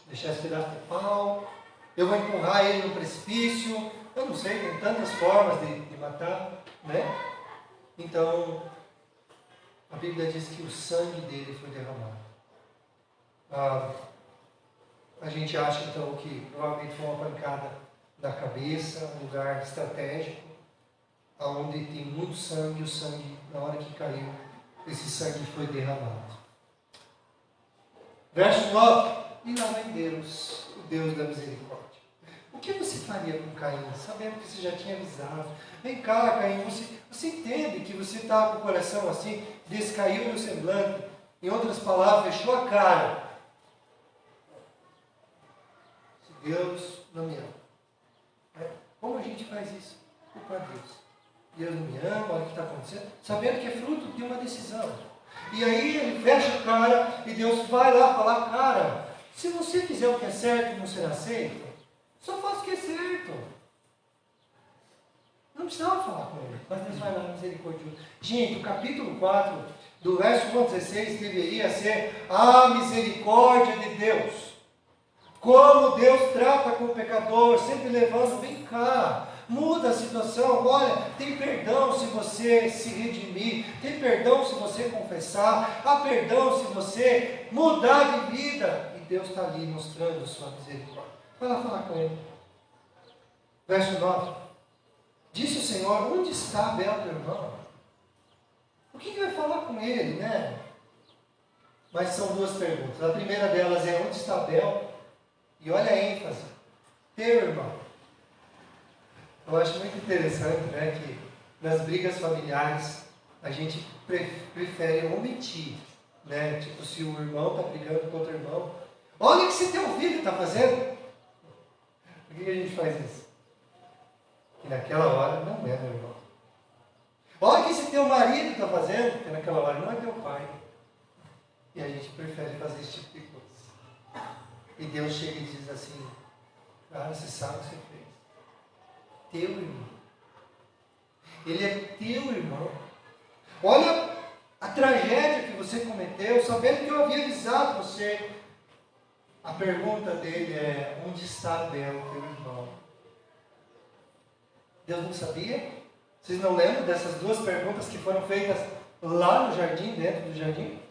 Deixar esse pedaço de pau Eu vou empurrar ele no precipício. Eu não sei, tem tantas formas de matar, né? Então, a Bíblia diz que o sangue dele foi derramado. A gente acha então que provavelmente foi uma pancada na cabeça, um lugar estratégico, onde tem muito sangue, o sangue, na hora que caiu, esse sangue foi derramado. Verso 9. E lá vem Deus, o Deus da misericórdia. O que você faria com Caim, sabendo que você já tinha avisado? Vem cá, Caim, você entende que você está com o coração assim, descaiu no semblante, em outras palavras, fechou a cara. Se Deus não me ama. Como a gente faz isso? Culpa de Deus. Deus não me ama, olha o que está acontecendo, sabendo que é fruto de uma decisão. E aí ele fecha a cara e Deus vai lá falar, cara, se você fizer o que é certo, não será aceito. Só faça o que é certo. Não precisava falar com ele, mas Deus vai lá, misericordioso. Gente, o capítulo 4, do verso 1 a 16, deveria ser a misericórdia de Deus. Como Deus trata com o pecador, sempre levando, vem cá, muda a situação, olha, tem perdão se você se redimir, tem perdão se você confessar, há perdão se você mudar de vida. E Deus está ali mostrando sua misericórdia. Vai lá falar com ele. Verso 9. Disse o Senhor, onde está Abel, teu irmão? O que vai falar com ele, né? Mas são duas perguntas. A primeira delas é, onde está Abel? E olha a ênfase, teu irmão. Eu acho muito interessante, né, que nas brigas familiares a gente prefere omitir, né? Tipo, se o irmão está brigando com outro irmão, olha o que esse teu filho está fazendo. Por que a gente faz isso? Que naquela hora não é meu irmão. Olha o que esse teu marido está fazendo, que naquela hora não é teu pai. E a gente prefere fazer esse tipo de coisa. E Deus chega e diz assim, cara, você sabe o que você fez. Teu irmão. Ele é teu irmão. Olha a tragédia que você cometeu, sabendo que eu havia avisado você. A pergunta dele é, onde está Abel, teu irmão? Deus não sabia? Vocês não lembram dessas duas perguntas que foram feitas lá no jardim, dentro do jardim?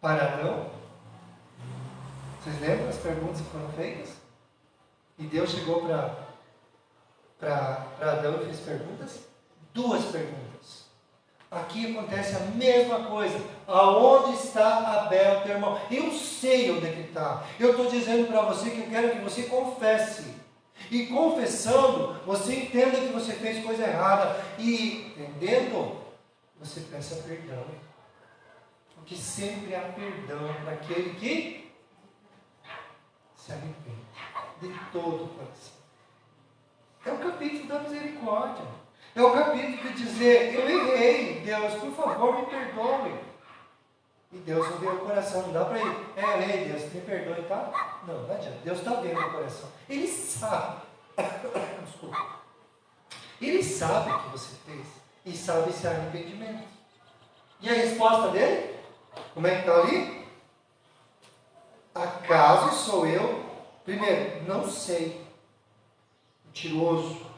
Para Adão? Vocês lembram das perguntas que foram feitas? E Deus chegou para Adão e fez perguntas? Duas perguntas. Aqui acontece a mesma coisa. Aonde está Abel, teu irmão? Eu sei onde é que está. Eu estou dizendo para você que eu quero que você confesse. E confessando, você entenda que você fez coisa errada. E entendendo, você peça perdão. Porque sempre há perdão para aquele que se arrepende de todo o coração. É o capítulo da misericórdia. É o capítulo de dizer, eu errei, Deus, por favor, me perdoe. E Deus não vê o coração, não dá para ir. Eu errei, Deus, me perdoe, tá? Não adianta. Deus está vendo o coração. Ele sabe. Desculpa. Ele sabe o que você fez. E sabe esse arrependimento. E a resposta dele? Como é que está ali? Acaso sou eu? Primeiro, não sei. Mentiroso.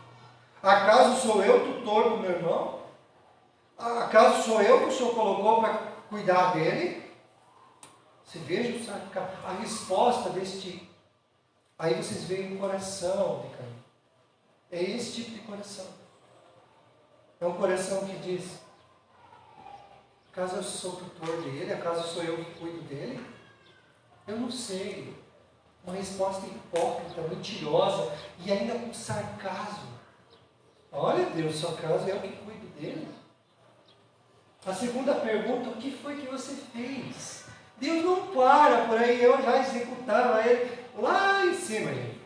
Acaso sou eu tutor do meu irmão? Acaso sou eu que o Senhor colocou para cuidar dele? Você veja a resposta deste. Aí vocês veem o coração de Caim. É esse tipo de coração. É um coração que diz: acaso eu sou tutor dele? Acaso sou eu que cuido dele? Eu não sei. Uma resposta hipócrita, mentirosa e ainda com sarcasmo. Olha, Deus, só acaso eu que cuido dele? A segunda pergunta, o que foi que você fez? Deus não para por aí, eu já executava ele lá em cima, gente.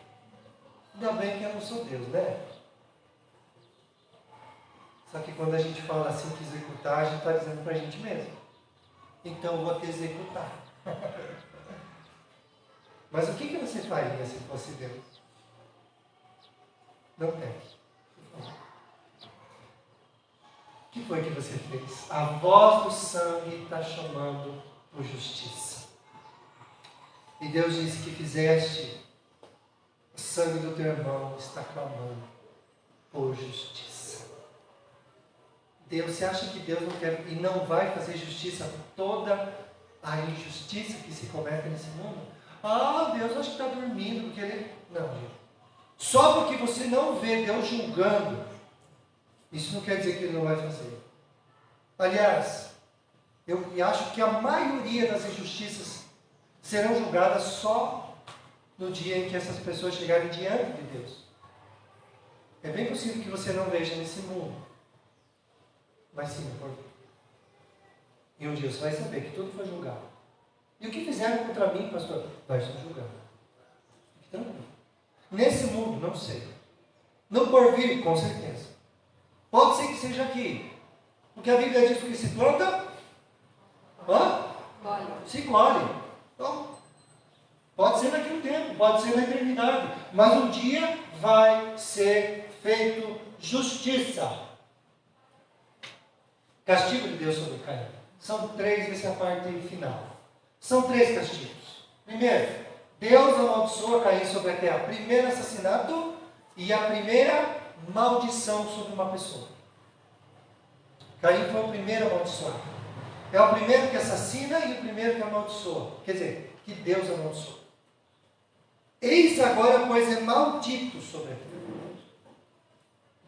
Ainda bem que eu não sou Deus, né? Só que quando a gente fala assim que executar, a gente está dizendo para a gente mesmo. Então eu vou te executar. Mas o que você faria se fosse Deus? Não tem. O que foi que você fez? A voz do sangue está chamando por justiça. E Deus disse que fizeste sangue do teu irmão está clamando por justiça. Deus, você acha que Deus não quer e não vai fazer justiça por toda a injustiça que se comete nesse mundo? Ah, Deus acho que está dormindo, porque Ele... Não, gente. Só porque você não vê Deus julgando, isso não quer dizer que Ele não vai fazer. Aliás, eu acho que a maioria das injustiças serão julgadas só no dia em que essas pessoas chegarem diante de Deus. É bem possível que você não veja nesse mundo, mas sim no porvir. E um dia você vai saber que tudo foi julgado. E o que fizeram contra mim, pastor? Vai ser julgado. Fique tranquilo. Nesse mundo, não sei. No porvir, com certeza. Pode ser que seja aqui. Porque a Bíblia diz que se planta, se colhe. Então, pode ser daqui a um tempo, pode ser na eternidade. Mas um dia vai ser feito justiça. Castigo de Deus sobre Caim. São 3, essa é a parte final. São 3 castigos. Primeiro, Deus amaldiçoa Caim sobre a terra. Primeiro assassinato e a primeira maldição sobre uma pessoa. Caim foi o primeiro amaldiçoado. É o primeiro que assassina e o primeiro que amaldiçoa. Quer dizer, que Deus amaldiçoa. Eis agora, pois é maldito sobre a terra.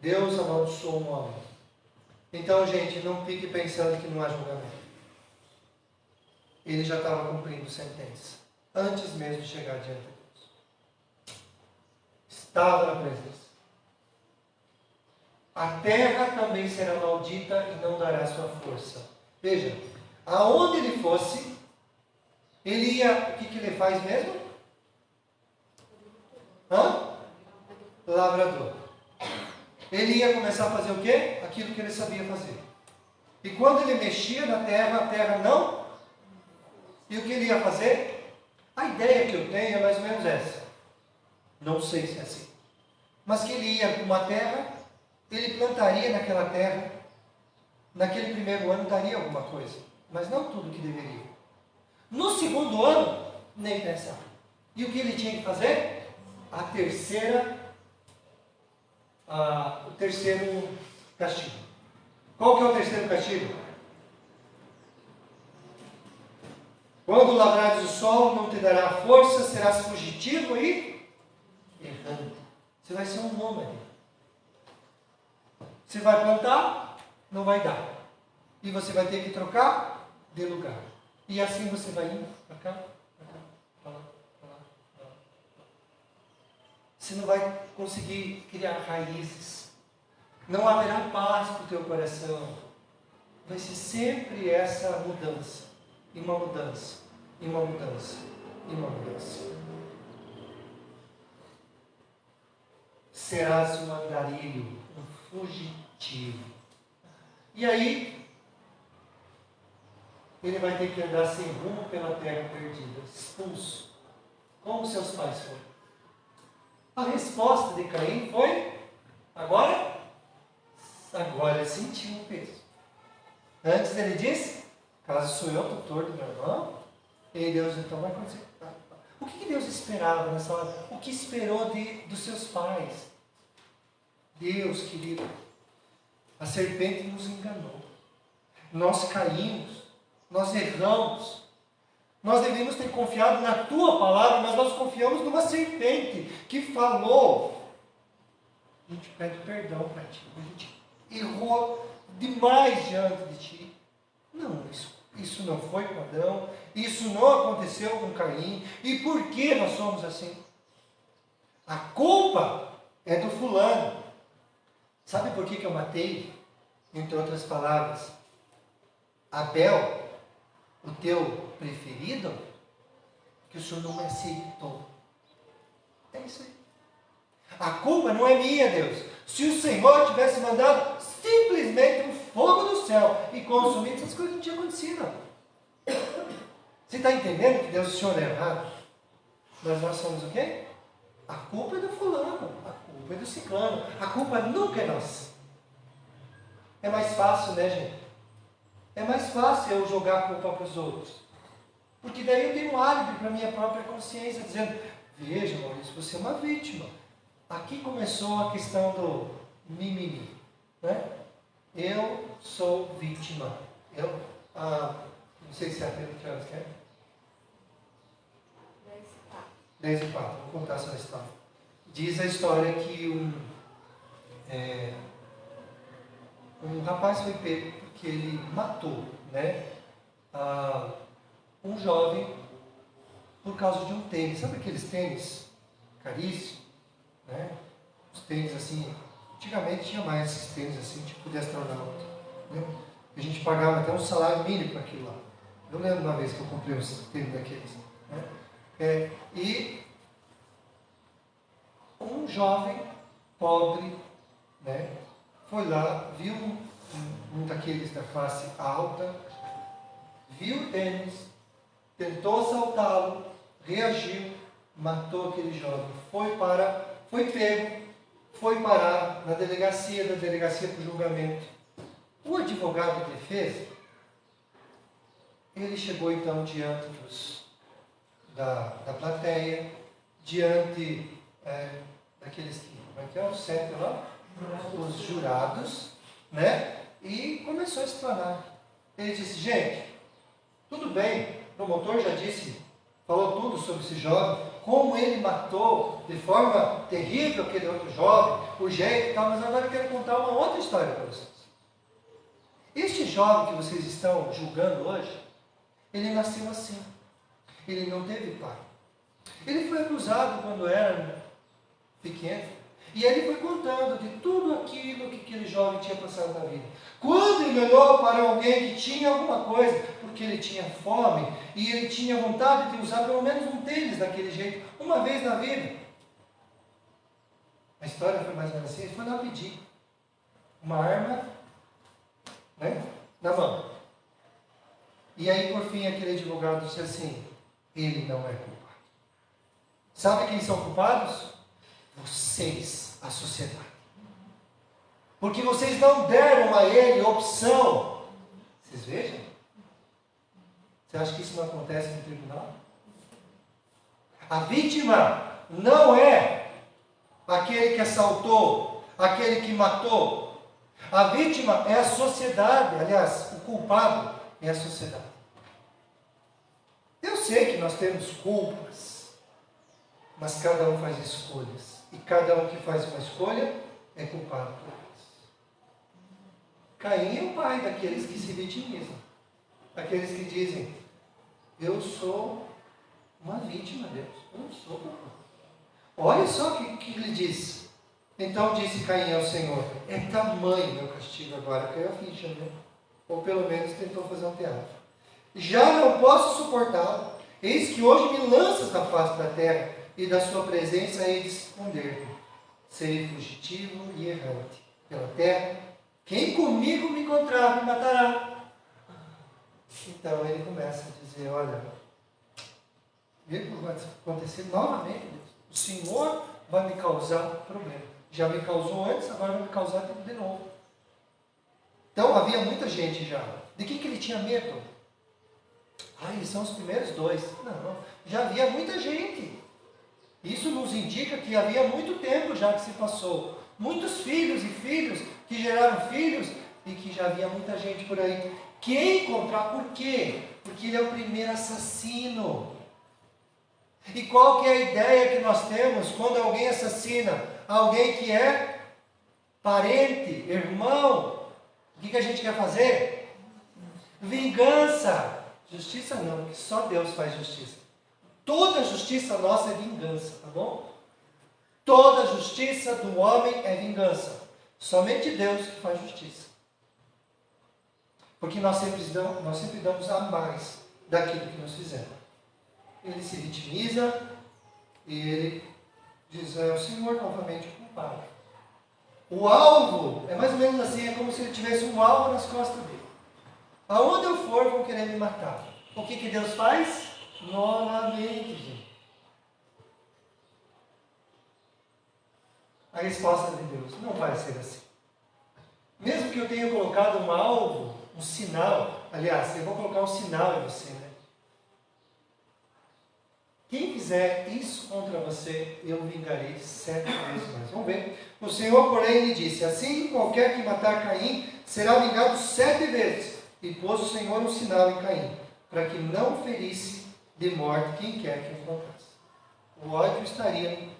Deus amaldiçoou um homem. Então, gente, não fique pensando que não há julgamento. Ele já estava cumprindo sentença, antes mesmo de chegar diante de Deus. Estava na presença. A terra também será maldita e não dará sua força. Veja, aonde ele fosse, ele ia, o que ele faz mesmo? Lavrador. Ele ia começar a fazer o quê? Aquilo que ele sabia fazer. E quando ele mexia na terra, a terra não. E o que ele ia fazer? A ideia que eu tenho é mais ou menos essa. Não sei se é assim. Mas que ele ia para uma terra, ele plantaria naquela terra, naquele primeiro ano daria alguma coisa. Mas não tudo que deveria. No segundo ano, nem pensar. E o que ele tinha que fazer? O terceiro castigo. Qual que é o terceiro castigo? Quando lavrares o sol, não te dará força, serás fugitivo e errante. Você vai ser um nômade. Você vai plantar, não vai dar. E você vai ter que trocar de lugar. E assim você vai indo para cá, para lá, para lá, para lá. Você não vai conseguir criar raízes. Não haverá paz para o teu coração. Vai ser sempre essa mudança. E uma mudança. E uma mudança. E uma mudança. Serás um andarilho, um fugitivo. E aí, ele vai ter que andar sem rumo pela terra perdida, expulso, como seus pais foram. A resposta de Caim foi, agora ele sentiu o peso. Antes ele disse, caso sou eu tutor do meu irmão, e Deus então vai acontecer. O que Deus esperava nessa hora? O que esperou dos seus pais? Deus, querido, a serpente nos enganou. Nós caímos, nós erramos. Nós deveríamos ter confiado na tua palavra, mas nós confiamos numa serpente que falou. A gente pede perdão para ti. A gente errou demais diante de ti. Não, isso não foi com Adão. Isso não aconteceu com Caim. E por que nós somos assim? A culpa é do fulano. Sabe por que eu matei? Entre outras palavras, Abel, o teu preferido, que o Senhor não me aceitou. É isso aí. A culpa não é minha, Deus. Se o Senhor tivesse mandado simplesmente um fogo do céu e consumido, essas coisas não tinham acontecido. Você está entendendo que Deus, o Senhor é errado? Mas nós somos o quê? A culpa é do fulano, a culpa é do ciclano, a culpa nunca é nossa. É mais fácil, né, gente? É mais fácil eu jogar a culpa para os outros. Porque daí eu tenho um álibi para a minha própria consciência, dizendo, veja, Maurício, você é uma vítima. Aqui começou a questão do mimimi, né? Eu sou vítima. Não sei se é a Pedro que horas que é? 10:04. Vou contar essa história. Diz a história que um rapaz foi pego porque ele matou, né? Um jovem por causa de um tênis. Sabe aqueles tênis caríssimos, né? Os tênis assim, antigamente tinha mais esses tênis assim, tipo de astronauta, né? A gente pagava até um salário mínimo para aquilo lá. Eu lembro uma vez que eu comprei um tênis daqueles, né? E um jovem pobre, né, foi lá, viu um daqueles da classe alta, viu o tênis, tentou assaltá-lo, reagiu, matou aquele jovem, foi pego, foi parar na delegacia, da delegacia para o julgamento. O advogado de defesa, ele chegou então diante da plateia, diante daqueles que, como é que é o certo lá? Os jurados, né? E começou a explanar. Ele disse, gente, tudo bem, o promotor já disse, falou tudo sobre esse jovem, como ele matou de forma terrível aquele outro jovem, o jeito e tal, mas agora eu quero contar uma outra história para vocês. Este jovem que vocês estão julgando hoje, ele nasceu assim. Ele não teve pai. Ele foi acusado quando era pequeno. E ele foi contando de tudo aquilo que aquele jovem tinha passado na vida. Quando ele olhou para alguém que tinha alguma coisa, porque ele tinha fome, e ele tinha vontade de usar pelo menos um tênis daquele jeito, uma vez na vida. A história foi mais ou menos assim, ele foi lá pedir uma arma, né, na mão. E aí, por fim, aquele advogado disse assim, ele não é culpado. Sabe quem são culpados? Vocês, a sociedade. Porque vocês não deram a ele opção. Vocês vejam? Você acha que isso não acontece no tribunal? A vítima não é aquele que assaltou, aquele que matou. A vítima é a sociedade. Aliás, o culpado é a sociedade. Eu sei que nós temos culpas, mas cada um faz escolhas. E cada um que faz uma escolha é culpado por isso. Caim é o pai daqueles que se vitimizam. Aqueles que dizem, eu sou uma vítima, Deus. Eu não sou culpado. Olha só o que ele diz. Então disse Caim ao Senhor, é tamanho meu castigo agora. Caiu a ficha, né? Ou pelo menos tentou fazer um teatro. Já não posso suportá-lo. Eis que hoje me lanças da face da terra, e da sua presença hei de esconder-me. Serei fugitivo e errante pela terra. Quem comigo me encontrar me matará. Então ele começa a dizer, olha, vê o que vai acontecer novamente, Deus. O Senhor vai me causar problema. Já me causou antes, agora vai me causar de novo. Então havia muita gente já. De que ele tinha medo? Eles são os primeiros dois. Não, já havia muita gente. Isso nos indica que havia muito tempo já que se passou. Muitos filhos e filhos que geraram filhos e que já havia muita gente por aí. Quem encontrar, por quê? Porque ele é o primeiro assassino. E qual que é a ideia que nós temos quando alguém assassina? Alguém que é parente, irmão. O que a gente quer fazer? Vingança. Justiça não, porque só Deus faz justiça. Toda justiça nossa é vingança, tá bom? Toda justiça do homem é vingança. Somente Deus que faz justiça. Porque nós sempre damos a mais daquilo que nos fizeram. Ele se vitimiza e ele diz, é o Senhor novamente culpado. O alvo é mais ou menos assim, é como se ele tivesse um alvo nas costas dele. Aonde eu for, vão querer me matar. O que Deus faz? Novamente, gente. A resposta de Deus não vai ser assim. Mesmo que eu tenha colocado um alvo, um sinal, aliás, eu vou colocar um sinal em você, né? quem fizer isso contra você, eu vingarei 7 vezes mais. Vamos ver. O Senhor, porém, lhe disse: assim qualquer que matar Caim será vingado 7 vezes. E pôs o Senhor um sinal em Caim, para que não ferisse de morte quem quer que encontrasse. O ódio estaria,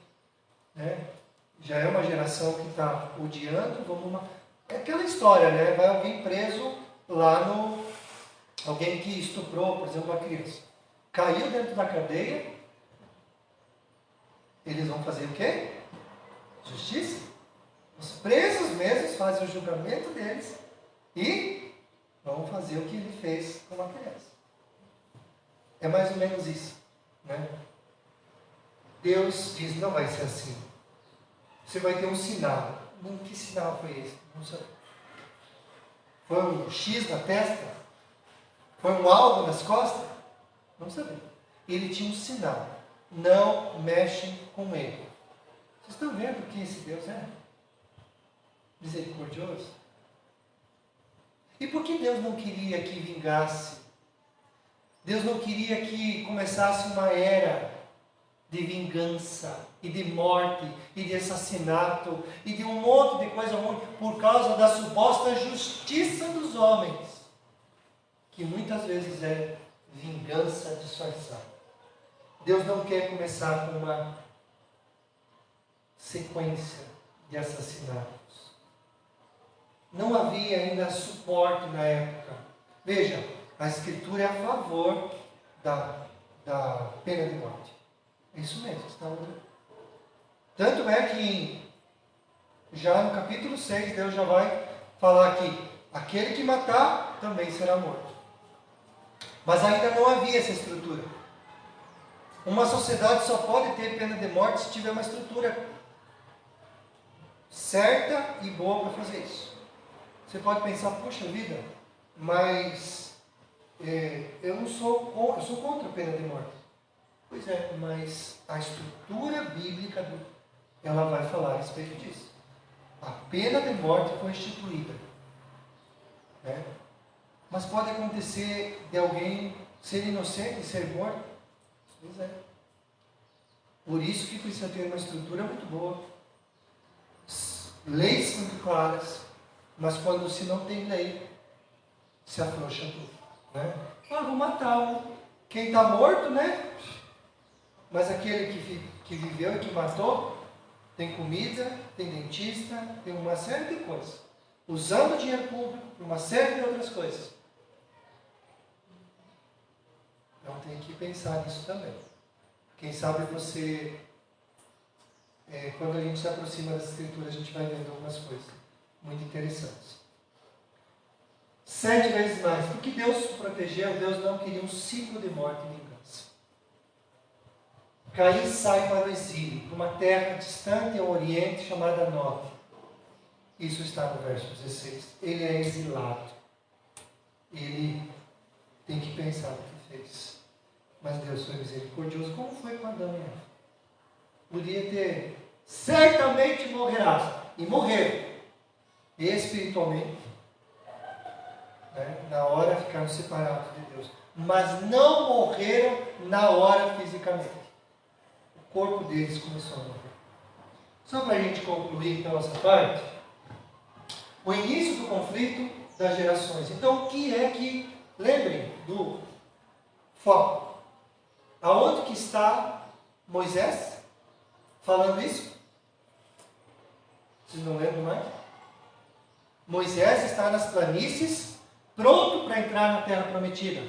né? Já é uma geração que está odiando. É aquela história, né? Vai alguém preso lá no... Alguém que estuprou, por exemplo, uma criança. Caiu dentro da cadeia. Eles vão fazer o quê? Justiça. Os presos mesmos fazem o julgamento deles e vão fazer o que ele fez com uma criança. É mais ou menos isso, né? Deus diz: não vai ser assim. Você vai ter um sinal. Que sinal foi esse? Não sei. Foi um X na testa? Foi um alvo nas costas? Não sabia. Ele tinha um sinal. Não mexem com ele. Vocês estão vendo que esse Deus é? Misericordioso. E por que Deus não queria que vingasse? Deus não queria que começasse uma era de vingança, e de morte, e de assassinato, e de um monte de coisa ruim, por causa da suposta justiça dos homens, que muitas vezes é vingança disfarçada. Deus não quer começar com uma sequência de assassinatos. Não havia ainda suporte na época. Veja, a Escritura é a favor da pena de morte. É isso mesmo, está ouvindo? Tanto é que já no capítulo 6, Deus já vai falar que aquele que matar também será morto. Mas ainda não havia essa estrutura. Uma sociedade só pode ter pena de morte se tiver uma estrutura certa e boa para fazer isso. Você pode pensar: puxa vida, mas eu sou contra a pena de morte. Pois é, mas a estrutura bíblica ela vai falar a respeito disso. A pena de morte foi instituída, né? Mas pode acontecer de alguém ser inocente e ser morto? Pois é. Por isso que precisa ter uma estrutura muito boa. Leis muito claras. Mas quando se não tem lei, se afrouxa tudo, né? Vou matar quem está morto, né? Mas aquele que viveu e que matou, tem comida, tem dentista, tem uma série de coisas. Usando o dinheiro público para uma série de outras coisas. Então tem que pensar nisso também. Quem sabe você, quando a gente se aproxima das Escrituras, a gente vai vendo algumas coisas muito interessantes. 7 vezes mais. Porque Deus protegeu, Deus não queria um ciclo de morte e vingança. Caim sai para o exílio, para uma terra distante ao oriente chamada Nod. Isso está no verso 16. Ele é exilado. Ele tem que pensar no que fez. Mas Deus foi misericordioso. Como foi com Adão e Eva? Podia ter: certamente morrerás. E morreram. Espiritualmente. Né? Na hora ficaram separados de Deus. Mas não morreram na hora fisicamente. O corpo deles começou a morrer. Só para a gente concluir então essa parte. O início do conflito das gerações. Então o que é que... Lembrem do foco. Aonde que está Moisés falando isso? Vocês não lembram mais? Moisés está nas planícies, pronto para entrar na terra prometida.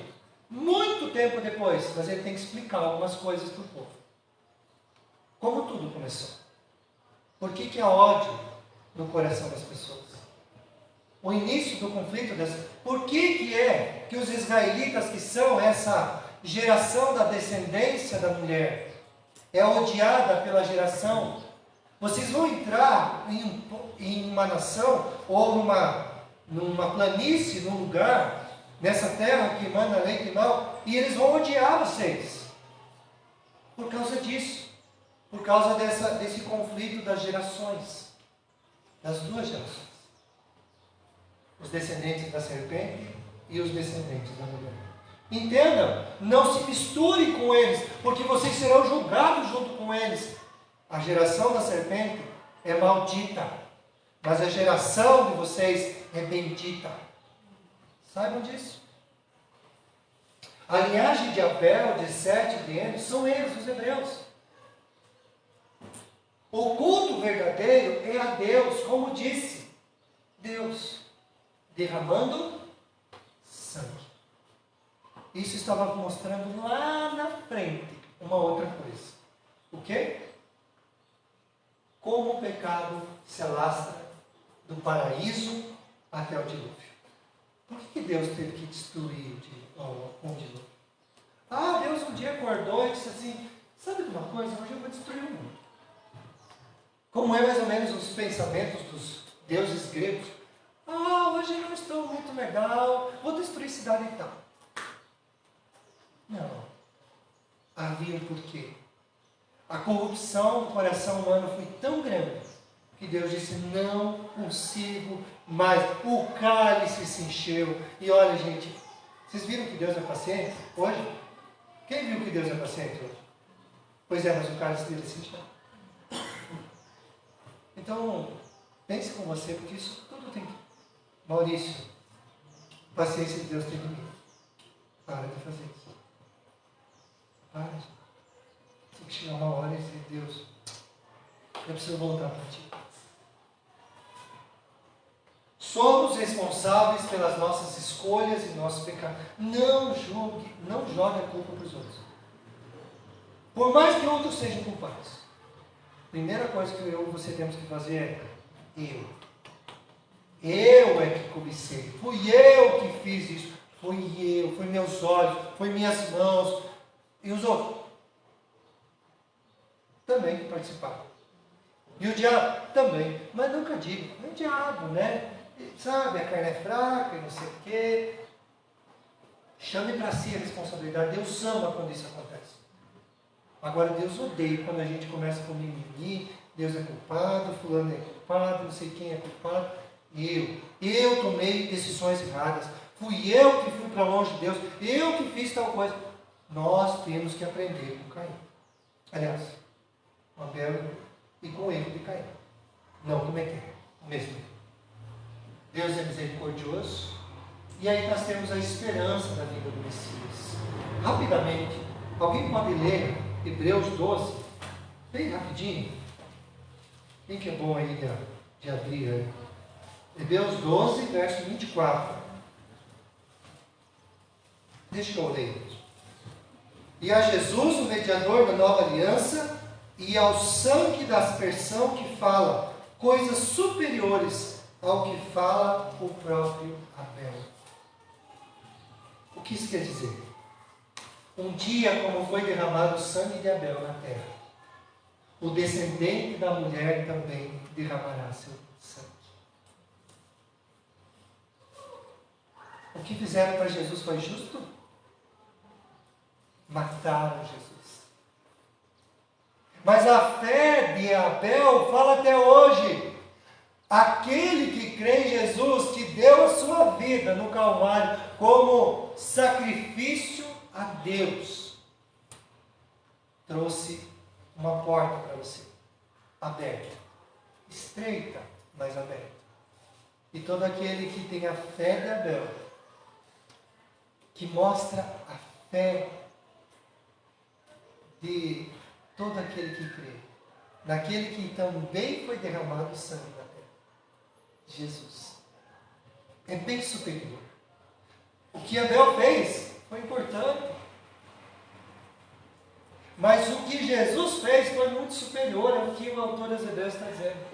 Muito tempo depois, mas ele tem que explicar algumas coisas para o povo. Como tudo começou? Por que há ódio no coração das pessoas? O início do conflito Por que é que os israelitas, que são essa geração da descendência da mulher, é odiada pela geração? Vocês vão entrar em uma nação ou numa planície, num lugar, nessa terra que manda leite e mel, e eles vão odiar vocês. Por causa disso. Por causa desse conflito das gerações. Das duas gerações. Os descendentes da serpente e os descendentes da mulher. Entendam, não se misture com eles, porque vocês serão julgados junto com eles. A geração da serpente é maldita, mas a geração de vocês é bendita. Saibam disso. A linhagem de Abel, de Sete e de Enos, são eles, os hebreus. O culto verdadeiro é a Deus, como disse Deus, derramando sangue. Isso estava mostrando lá na frente uma outra coisa. O quê? Como o pecado se alastra do paraíso até o dilúvio. Por que Deus teve que destruir o dilúvio? Deus um dia acordou e disse assim, sabe de uma coisa? Hoje eu vou destruir o mundo. Como é mais ou menos os pensamentos dos deuses gregos. Hoje eu não estou muito legal, vou destruir cidade e tal. Não. Havia um porquê. A corrupção do coração humano foi tão grande que Deus disse, não consigo mais. O cálice se encheu. E olha, gente, vocês viram que Deus é paciente hoje? Quem viu que Deus é paciente hoje? Pois é, mas o cálice dele se encheu. Então, pense com você, porque isso tudo tem que... Maurício, paciência de Deus tem limite. Para de fazer isso. Para. Tem que chegar uma hora e dizer, Deus, eu preciso voltar para ti. Somos responsáveis pelas nossas escolhas e nossos pecados. Não jogue a culpa para os outros. Por mais que outros sejam culpados. Primeira coisa que eu e você temos que fazer é eu. Eu é que cobicei. Fui eu que fiz isso. Foi meus olhos, foi minhas mãos. E os outros? Também que participaram. E o diabo? Também. Mas nunca digo, é o diabo, né? Sabe, a carne é fraca e não sei o quê. Chame para si a responsabilidade. Deus ama quando isso acontece. Agora, Deus odeia quando a gente começa com mimimi. Deus é culpado, fulano é culpado, não sei quem é culpado. Eu tomei decisões erradas. Fui eu que fui para longe de Deus. Eu que fiz tal coisa. Nós temos que aprender com Caim. Aliás, com Abel e com o erro de Caim. Não cometer o mesmo erro. Deus é misericordioso. E aí nós temos a esperança da vinda do Messias. Rapidamente, alguém pode ler Hebreus 12? Bem rapidinho. Quem que é bom aí de abrir aí? Hebreus 12, verso 24. Deixa eu ler. E a Jesus, o mediador da nova aliança, e ao sangue da aspersão que fala coisas superiores ao que fala o próprio Abel. O que isso quer dizer? Um dia, como foi derramado o sangue de Abel na terra, o descendente da mulher também derramará seu sangue. O que fizeram para Jesus foi justo? Mataram Jesus. Mas a fé de Abel fala até hoje. Aquele que crê em Jesus, que deu a sua vida no Calvário como sacrifício a Deus, trouxe uma porta para você, aberta, estreita, mas aberta. E todo aquele que tem a fé de Abel, que mostra a fé de todo aquele que crê, naquele que também foi derramado o sangue na terra, Jesus, é bem superior. O que Abel fez foi importante, mas o que Jesus fez foi muito superior ao que o autor das Hebreus está dizendo.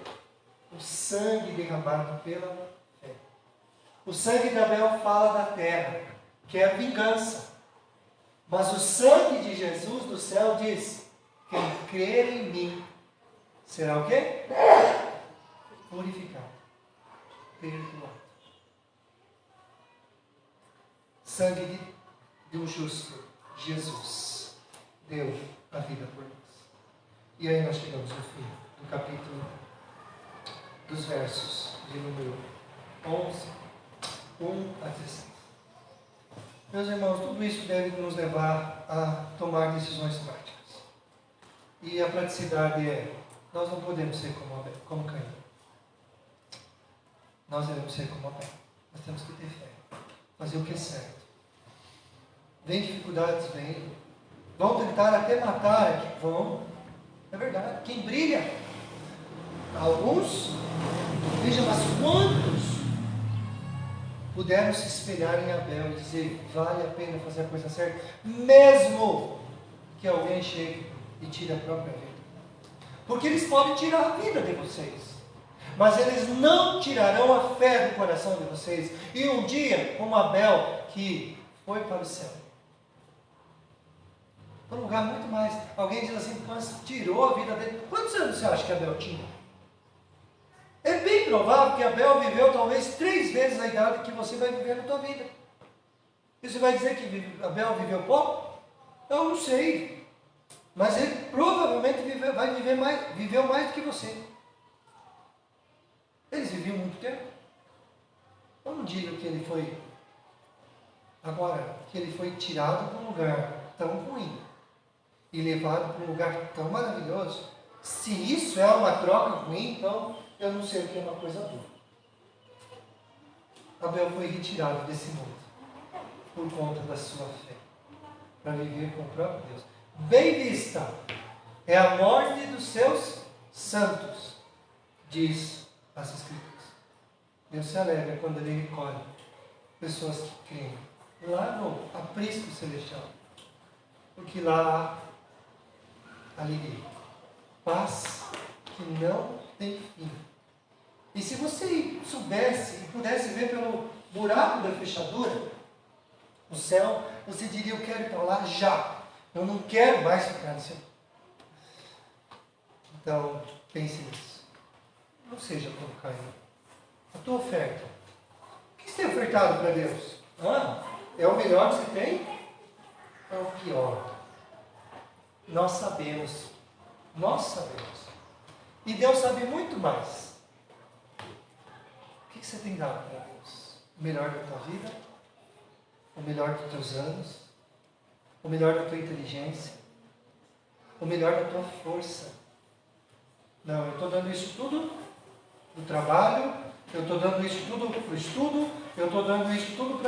O sangue derramado pela fé. O sangue de Abel fala da terra, que é a vingança. Mas o sangue de Jesus do céu diz: quem crer em mim será o quê? Purificado, perdoado. Sangue de um justo, Jesus, deu a vida por nós. E aí nós chegamos ao fim do capítulo, dos versos de número 11, 1 a 16. Meus irmãos, tudo isso deve nos levar a tomar decisões práticas. E a praticidade é, nós não podemos ser como Caim. Nós devemos ser como Abel. Nós temos que ter fé. Fazer o que é certo. Vem dificuldades, vem. Vão tentar até matar aqui. Vão. É verdade. Quem brilha? Alguns. Veja, mas quantos puderam se espelhar em Abel e dizer, vale a pena fazer a coisa certa, mesmo que alguém chegue e tire a própria vida. Porque eles podem tirar a vida de vocês, mas eles não tirarão a fé do coração de vocês. E um dia, como Abel, que foi para o céu, para um lugar muito mais. Alguém diz assim, mas tirou a vida dele. Quantos anos você acha que Abel tinha? É bem provável que Abel viveu talvez 3 vezes a idade que você vai viver na tua vida. E você vai dizer que Abel viveu pouco? Eu não sei. Mas ele provavelmente viveu mais do que você. Eles viviam muito tempo. Eu não digo que ele foi, agora, que ele foi tirado para um lugar tão ruim e levado para um lugar tão maravilhoso. Se isso é uma troca ruim, então eu não sei o que é uma coisa boa. Abel foi retirado desse mundo por conta da sua fé, para viver com o próprio Deus. Bem vista é a morte dos seus santos, diz as Escrituras. Deus se alegra quando Ele recolhe pessoas que creem lá no aprisco celestial, porque lá há alegria, paz que não tem fim. E se você soubesse e pudesse ver pelo buraco da fechadura o céu, você diria, eu quero ir para lá já. Eu não quero mais ficar no céu. Então, pense nisso. Não seja como Caim. A tua oferta. O que você tem ofertado para Deus? É o melhor que você tem? É o pior. Nós sabemos. Nós sabemos. E Deus sabe muito mais. O que você tem dado para Deus? O melhor da tua vida? O melhor dos teus anos? O melhor da tua inteligência? O melhor da tua força? Não, eu estou dando isso tudo do trabalho, eu estou dando isso tudo para o estudo, eu estou dando isso tudo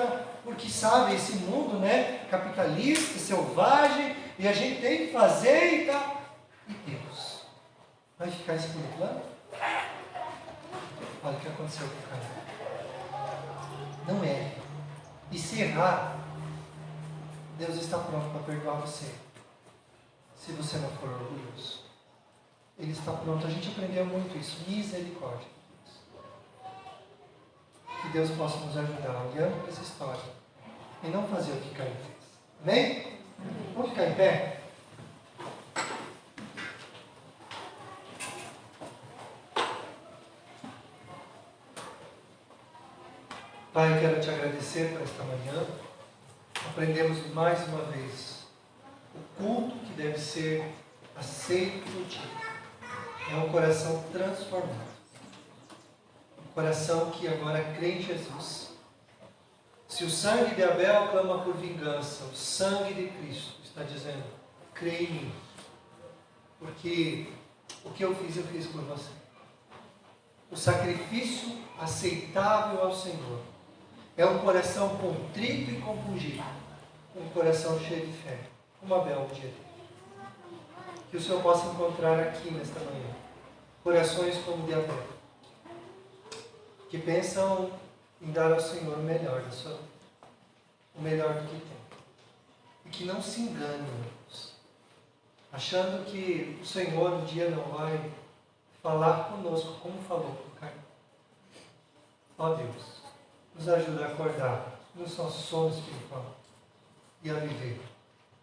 porque sabe, esse mundo, né, capitalista, selvagem, e a gente tem que fazer e tal. E Deus vai ficar em segundo plano? Olha o que aconteceu com o Caim. Não é. E se errar, Deus está pronto para perdoar você, se você não for orgulhoso. Ele está pronto. A gente aprendeu muito isso. Misericórdia. Que Deus possa nos ajudar olhando para essa história e não fazer o que Caim fez. Amém? Vamos ficar em pé? Pai, quero te agradecer por esta manhã. Aprendemos mais uma vez o culto que deve ser aceito por ti. É um coração transformado. Um coração que agora crê em Jesus. Se o sangue de Abel clama por vingança, o sangue de Cristo está dizendo, crê em mim. Porque o que eu fiz por você. O sacrifício aceitável ao Senhor é um coração contrito e compungido. Um coração cheio de fé. Como Abel um dia teve. Que o Senhor possa encontrar aqui nesta manhã corações como o de Abel, que pensam em dar ao Senhor o melhor da sua vida, o melhor do que tem, e que não se enganem, irmãos, achando que o Senhor um dia não vai falar conosco como falou com Caim. Ó Deus, nos ajuda a acordar no nosso sono espiritual e a viver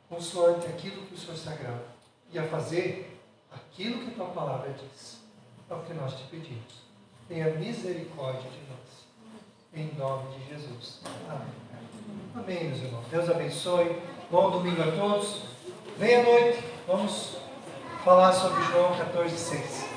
consoante aquilo que o Senhor sagrado e a fazer aquilo que a tua palavra diz. É o que nós te pedimos. Tenha misericórdia de nós. Em nome de Jesus. Amém. Amém, meus irmãos. Deus abençoe. Bom domingo a todos. Venha à noite. Vamos falar sobre João 14:6.